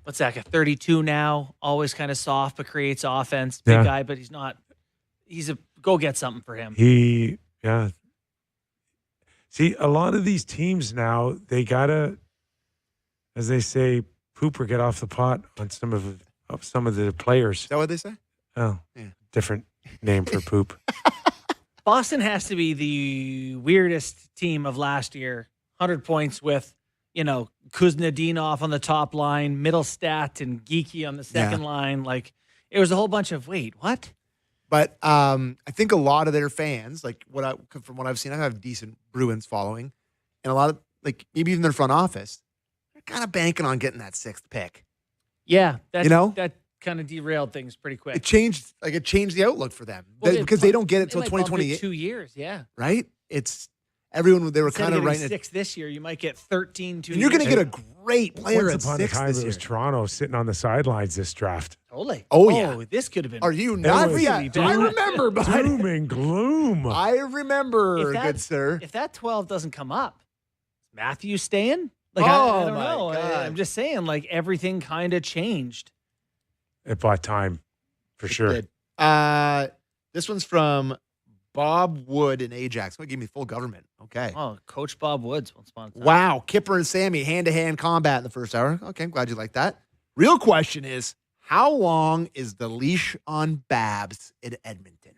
What's that? 32 now, always kind of soft, but creates offense. Big guy, but he's not. Go get something for him. See, a lot of these teams now, they got to, as they say, poop or get off the pot on some of the players. Is that what they say? Oh, Yeah. different name for poop. Boston has to be the weirdest team of last year. 100 points with, Kuznetsov on the top line, Middlestat and Geeky on the second line. Like, it was a whole bunch of, wait, what? But I think a lot of their fans, like from what I've seen, I have a decent Bruins following, and a lot of maybe even their front office, they're kind of banking on getting that 6th pick. Yeah, that kind of derailed things pretty quick. It changed the outlook for them because they don't get it till 2028. 2 years, yeah. Right? It's everyone. They were Instead kind of getting writing 6 this year. You might get 13. And you're going to get a great player Once at upon a 6 time, this it year. was Toronto sitting on the sidelines this draft. Totally. Oh, yeah. This could have been. Are you not? was Yeah, I remember, bud. Doom and gloom. I remember, good sir. If that 12 doesn't come up, is Matthews staying? I don't my know. God. I'm just saying, everything kind of changed. It bought time, for sure. This one's from Bob Wood in Ajax. What, give me full government? Okay. Oh, Coach Bob Woods will sponsor. Wow. Kyper and Sammy, hand-to-hand combat in the first hour. Okay, I'm glad you like that. Real question is, how long is the leash on Babs in Edmonton?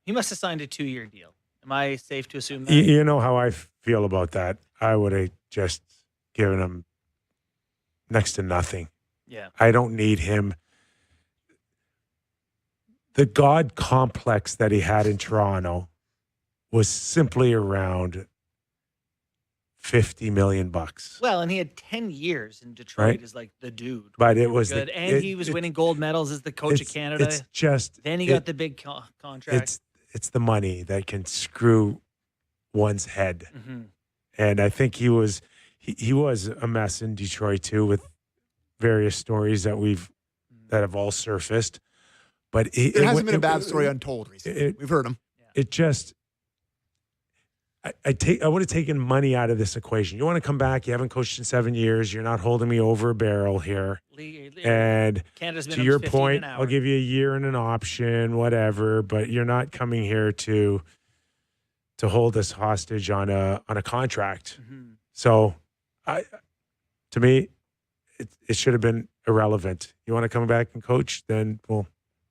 He must have signed a 2-year deal. Am I safe to assume that? You know how I feel about that. I would have just given him next to nothing. Yeah. I don't need him. The God complex that he had in Toronto was simply around $50 million. Well, and he had 10 years in Detroit Right. as like the dude. But it was good. And he was winning gold medals as the coach of Canada. It's just Then he got the big contract. It's the money that can screw one's head. Mm-hmm. And I think he was a mess in Detroit too, with various stories that have all surfaced. But there hasn't been a bad story untold recently. We've heard him. It just, I would have taken money out of this equation. You want to come back? You haven't coached in 7 years. You're not holding me over a barrel here. And Canada's to your point, I'll give you a year and an option, whatever. But you're not coming here to hold us hostage on a contract. Mm-hmm. So, to me, it should have been irrelevant. You want to come back and coach? Then, well,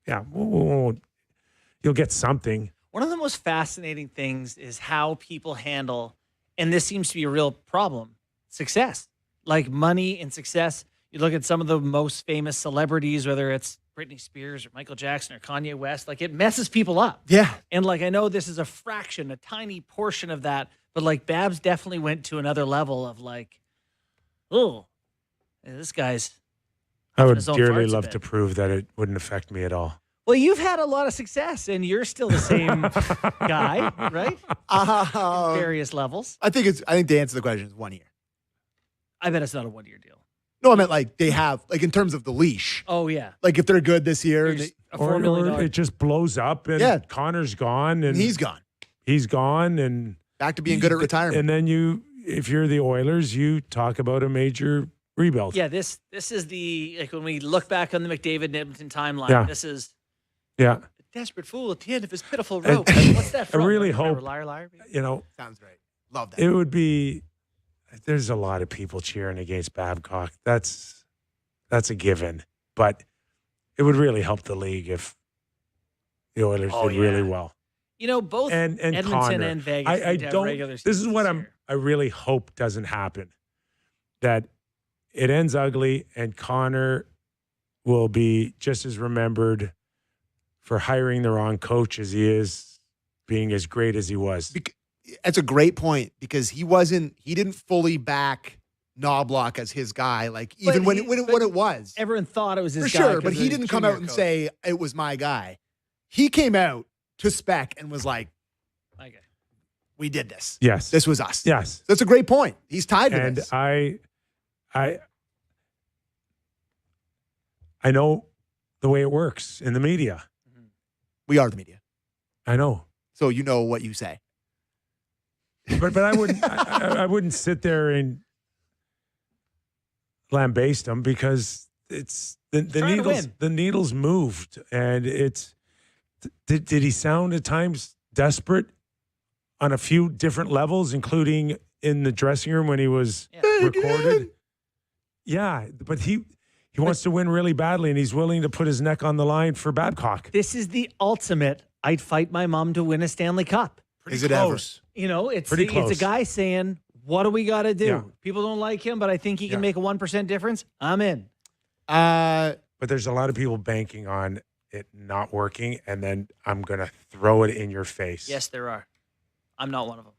yeah, you'll get something. One of the most fascinating things is how people handle, and this seems to be a real problem, success. Like money and success. You look at some of the most famous celebrities, whether it's Britney Spears or Michael Jackson or Kanye West, like it messes people up. Yeah. And like I know this is a fraction, a tiny portion of that, but like Babs definitely went to another level of like, oh, this guy's. I would his own dearly farts a love bit. to prove that it wouldn't affect me at all. Well, you've had a lot of success, and you're still the same guy, right? Various levels. I think the answer to the question is 1 year. I bet it's not a 1-year deal. No, I meant like they have, like in terms of the leash. Oh, yeah. Like if they're good this year, and There's a Or $4 million. it just blows up and Yeah. Connor's gone and he's gone. He's gone and Back to being good at retirement. And then if you're the Oilers, you talk about a major rebuild. Yeah, this is the, like when we look back on the McDavid Edmonton timeline, Yeah. this is Yeah. a desperate fool at the end of his pitiful rope. What's that from? really Remember hope- Liar, liar, baby? You know, Sounds great. Love that. it would be, there's a lot of people cheering against Babcock. That's a given. But it would really help the league if the Oilers Oh, did yeah. really well. You know, both And Edmonton Connor. and Vegas I need to have don't. regular This is seasons what here. I really hope doesn't happen. That it ends ugly, and Connor will be just as remembered for hiring the wrong coach as he is being as great as he was. That's a great point because he didn't fully back Knobloch as his guy. Like even when it was Everyone thought it was his for guy sure, 'cause but of he the didn't come out junior and coach. say it was my guy. He came out to spec and was like, Okay. "We did this. Yes. This was us." Yes. That's a great point. He's tied to And this. I know the way it works in the media. We are the media, I know. so you know what you say. But I wouldn't I wouldn't sit there and lambaste him because it's the Trying to needles win. the needles moved and it's did he sound at times desperate on a few different levels, including in the dressing room when he was recorded? Yeah, but he wants to win really badly and he's willing to put his neck on the line for Babcock. This is the ultimate. I'd fight my mom to win a Stanley Cup. Is it ever? Close. You know, it's Pretty it's close. a guy saying, "What do we got to do?" Yeah. People don't like him, but I think he can Yeah. make a 1% difference. I'm in. But there's a lot of people banking on it not working, and then I'm gonna throw it in your face. Yes, there are. I'm not one of them.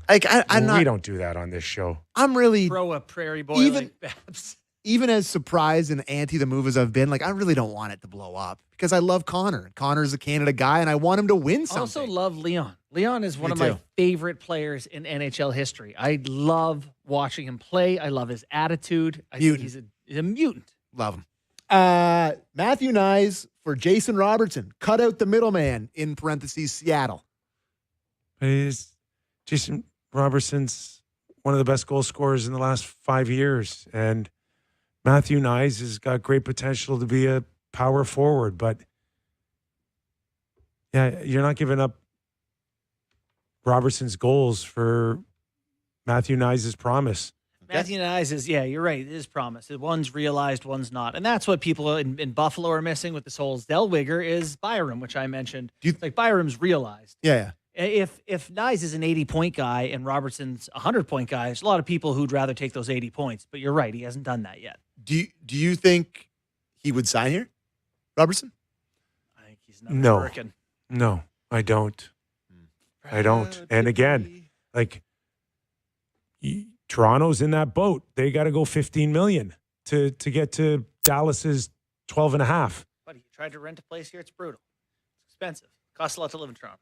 Like I'm We not. don't do that on this show. I'm really Throw a prairie boy Even- like Babs. even as surprised and anti the move as I've been. Like I really don't want it to blow up because I love Connor. Connor's a Canada guy, and I want him to win I something. also love Leon. Leon is one Me of my too. favorite players in NHL history. I love watching him play. I love his attitude. I think Mutant. he's a mutant. Love him. Matthew Nyes for Jason Robertson. Cut out the middleman in parentheses Seattle. Jason Robertson's one of the best goal scorers in the last 5 years, and Matthew Nyes has got great potential to be a power forward. But yeah, you're not giving up Robertson's goals for Matthew Nyes' promise. Matthew Nyes is, yeah, you're right. It is promise. One's realized, one's not. And that's what people in Buffalo are missing with this whole Zellweger is Byram, which I mentioned. Like Byram's realized. Yeah. If Nyes is an 80-point guy and Robertson's a 100-point guy, there's a lot of people who'd rather take those 80 points. But you're right. He hasn't done that yet. Do you think he would sign here, Robertson? I think he's not No. American. No, I don't. I don't. And again, like Toronto's in that boat. They got to go $15 million to get to Dallas's 12.5. Buddy, you tried to rent a place here. It's brutal. It's expensive. Costs a lot to live in Toronto.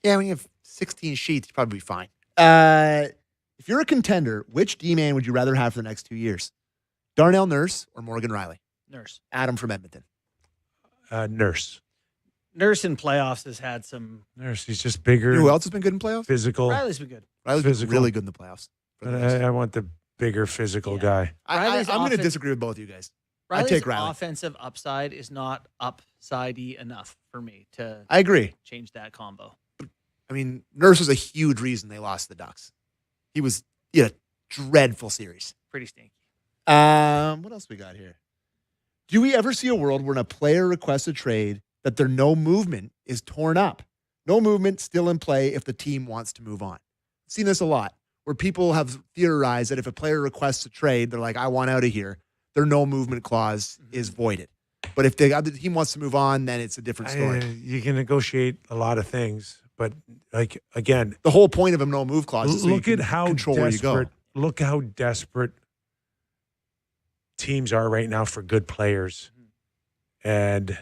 Yeah, when you have 16 sheets, you'd probably be fine. If you're a contender, which D-man would you rather have for the next 2 years? Darnell Nurse or Morgan Riley? Nurse. Adam from Edmonton. Nurse. Nurse in playoffs has had some. Nurse. He's just bigger. You know who else has been good in playoffs? Physical. Riley's been good. Riley's been Physical. really good in the playoffs. But I want the bigger physical guy. I'm going to offense- disagree with both of you guys. Riley's take Riley. offensive upside is not upside-y enough for me to I agree. change that combo. I mean, Nurse was a huge reason they lost the Ducks. He had a dreadful series. Pretty stinky. What else we got here? Do we ever see a world where a player requests a trade that their no movement is torn up? No movement still in play if the team wants to move on. I've seen this a lot where people have theorized that if a player requests a trade, they're like, I want out of here. Their no movement clause is voided. But if the other team wants to move on, then it's a different story. You can negotiate a lot of things, but like again, The whole point of a no move clause is so look you at can how control where you go. desperate. Look how desperate teams are right now for good players, and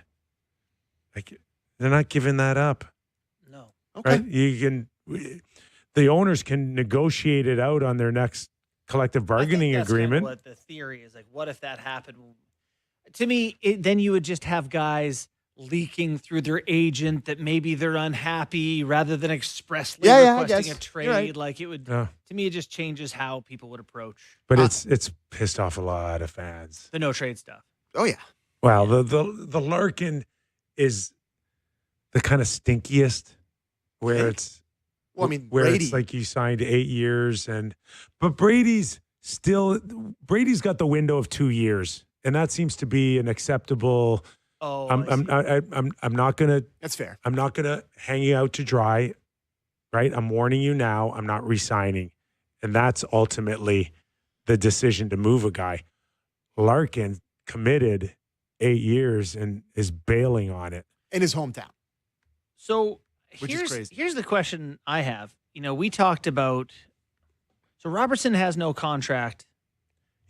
like they're not giving that up. No. Okay. Right? The owners can negotiate it out on their next collective bargaining I think that's kind of agreement. what the theory is like, what if that happened? To me, then you would just have guys leaking through their agent that maybe they're unhappy rather than expressly I requesting guess. a trade. You're right. Like it would, Yeah. to me, it just changes how people would approach But it's pissed off a lot of fans. the no trade stuff. Oh, yeah. Well, the Larkin is the kind of stinkiest, where Okay. it's Well, I mean, where Brady. it's like you signed 8 years, but Brady's got the window of 2 years, and that seems to be an acceptable. Oh, I'm not gonna That's fair. hang you out to dry, right? I'm warning you now. I'm not re-signing, and that's ultimately the decision to move a guy. Larkin committed 8 years and is bailing on it. In his hometown. So Which is crazy. here's the question I have. We talked about. So Robertson has no contract.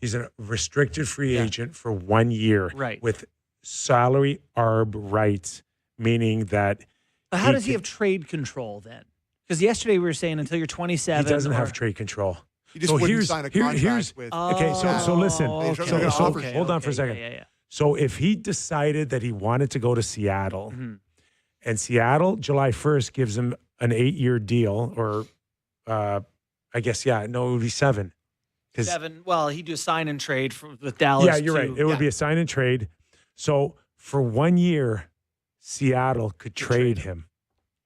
He's a restricted free Yeah. agent for 1 year, Right. with salary arb rights, meaning that But how does he have trade control then? Because yesterday we were saying until you're 27. he doesn't or- have trade control. He just So wouldn't here's- sign a here- contract here's- with. Okay, so listen. Oh, So- so hold on for a second. Yeah. So if he decided that he wanted to go to Seattle, Mhm. and Seattle July 1st gives him an 8-year deal, or I guess it would be 7. 'Cause- 7. Well, he'd do a sign and trade with Dallas. Yeah, you're right. too. It would be a sign and trade. So for 1 year, Seattle could trade him.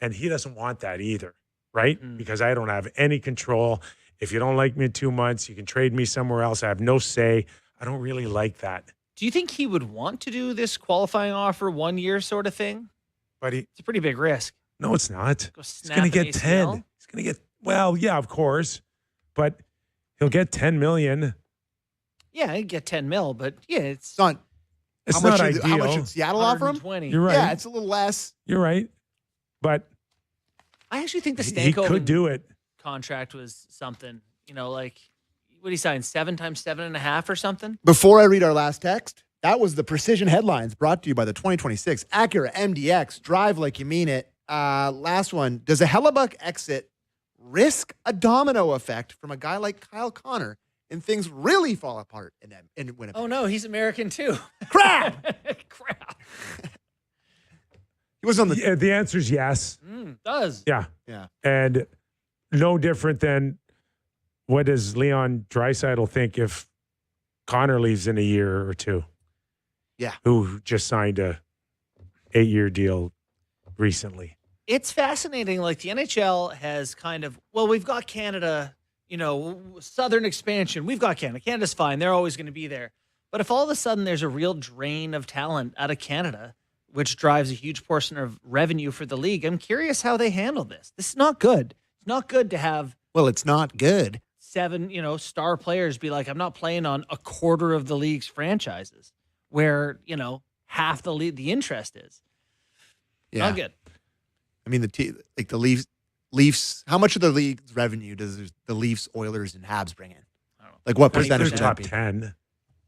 And he doesn't want that either, right? Mm. Because I don't have any control. If you don't like me in 2 months, you can trade me somewhere else. I have no say. I don't really like that. Do you think he would want to do this qualifying offer 1 year sort of thing? But It's a pretty big risk. no, it's not. Go He's snap going to an get ACL? 10. He's going to get, well, yeah, of course. But he'll get 10 million. Yeah, he'd get 10 mil, but yeah, it's Son, It's how much not should- ideal. How much should Seattle offer him? 120. You're right. Yeah, it's a little less. You're right. But I actually think the he Stankoven could do it. contract was something, like what did he sign? 7 times 7.5 or something? Before I read our last text, that was the Precision Headlines brought to you by the 2026 Acura MDX. Drive like you mean it. Last one. Does a Hellebuck exit risk a domino effect from a guy like Kyle Connor and things really fall apart in Winnipeg? Oh no, he's American too. Crap! Crap. He was on the. Yeah, the answer is yes. Does. Yeah. Yeah. And no different than what does Leon Draisaitl think if Connor leaves in a year or two? Yeah. Who just signed a 8-year deal recently. It's fascinating. Like the NHL has kind of, we've got Canada, Southern expansion. We've got Canada. Canada's fine. They're always going to be there. But if all of a sudden there's a real drain of talent out of Canada, which drives a huge portion of revenue for the league, I'm curious how they handle this. This is not good. It's not good to have Well, it's not good. 7, star players be like, I'm not playing on a quarter of the league's franchises where, half the interest is. Yeah. Not good. I mean, the Leafs. Leafs, how much of the league's revenue does the Leafs, Oilers, and Habs bring in? I don't know. Like what I think they're percentage would that top be? 10.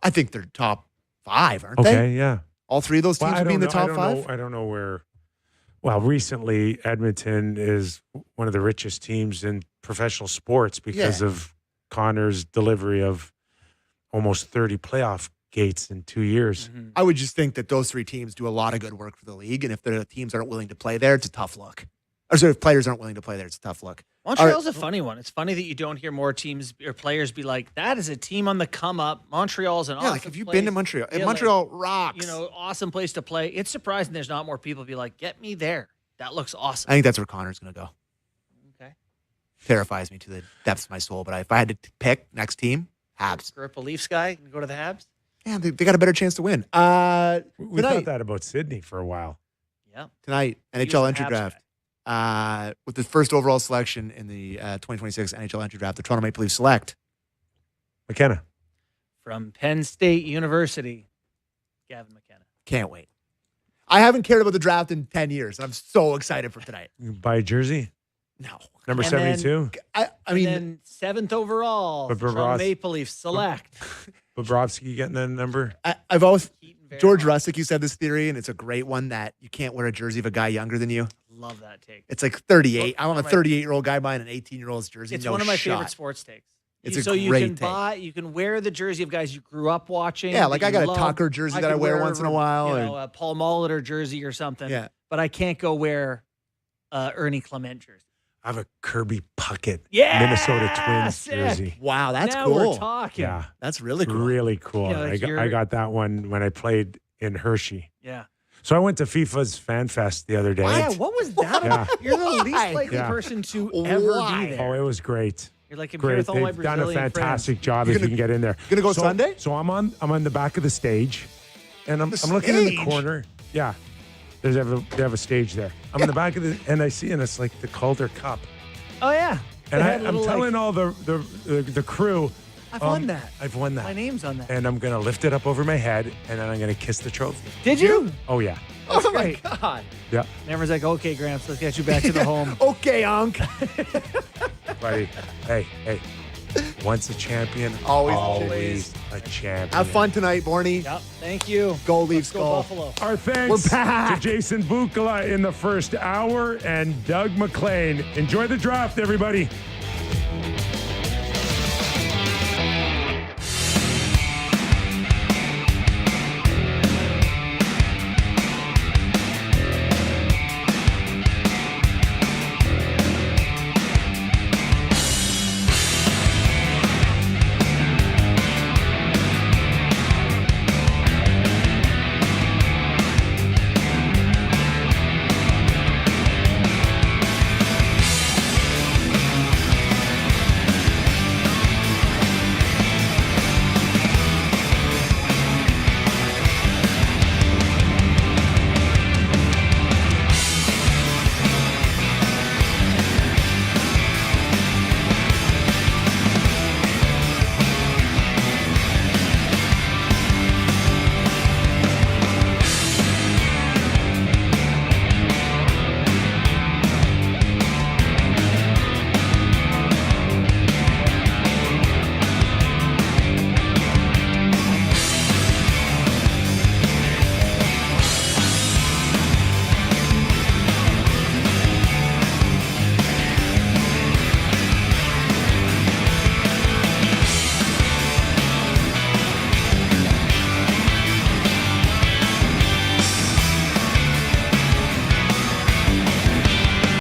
I think they're top 5, aren't Okay, they? yeah. All 3 of those teams Well, would be in the I top don't 5? know. I don't know where. Well, recently, Edmonton is one of the richest teams in professional sports because of Connor's delivery of almost 30 playoff gates in 2 years. Mm-hmm. I would just think that those 3 teams do a lot of good work for the league, and if the teams aren't willing to play there, it's a tough look. Or so if players aren't willing to play there, it's a tough look. Montreal's a funny one. It's funny that you don't hear more teams or players be like, that is a team on the come up. Montreal's an awesome Like, have you been to Montreal? Yeah, Montreal rocks. Awesome place to play. It's surprising there's not more people be like, get me there. That looks awesome. I think that's where Connor's going to go. Okay. Terrifies me to the depths of my soul, but if I had to pick next team, Habs. Grip a Leafs guy and go to the Habs? Yeah, they got a better chance to win. We thought Tonight, that about Sydney for a while. Yeah. NHL He was a entry Habs draft. With the first overall selection in the 2026 NHL entry draft, the Toronto Maple Leafs select McKenna. From Penn State University, Gavin McKenna. Can't wait. I haven't cared about the draft in 10 years, and I'm so excited for tonight. You buy a jersey? No. Number And then- 72? I And mean, then 7th overall, But Toronto Bobrovsky- Maple Leafs select. Bobrovsky getting that number? I've always, Keaton Bear. George Russick, you said this theory, and it's a great one that you can't wear a jersey of a guy younger than you. Love that take. It's like 38. I want a One of my- 38-year-old guy buying an 18-year-old's jersey. It's no one of my shot. favorite sports takes. It's a so you great can take. you can wear the jersey of guys you grew up watching. Yeah, like that I you got a love. Tucker jersey that I could wear once in a while. You know, a Paul Molitor jersey or something. Yeah. But I can't go wear Ernie Clement jersey. I have a Kirby Puckett Yeah, Minnesota Twins sick. jersey. Wow, that's now cool. we're talking. Yeah. That's really cool. Really cool. Yeah, like I got that one when I played in Hershey. Yeah. So I went to FIFA's Fan Fest the other day. Yeah, what was that? Yeah. You're the least Why? likely Yeah. person to ever Why? be Oh, there. it was great. You're like, I'm here Great. with all my They've done a Brazilian fantastic friends. job You if you gonna- can get in there. gonna go Sunday? So I'm on the back of the stage, and I'm The looking in the stage? corner. Yeah, they have a stage there. I'm in the back of the, and I see, and it's like the Calder Cup, Oh, yeah. and They had I'm little, telling like, all the crew, I've won that. I've won that. My name's on that. And I'm gonna lift it up over my head, and then I'm gonna kiss the trophy. Did you? Oh yeah, That's Oh my great. God. yeah, And everyone's like, okay, Gramps, let's get you back to the home. Okay, Unc. buddy. Hey. Once a champion, Always a champion. Have fun tonight, Borny. Yep. Thank you. Go Leafs, Let's go go. Buffalo. Our thanks We're back. to Jason Bukala in the first hour and Doug MacLean. Enjoy the draft, everybody.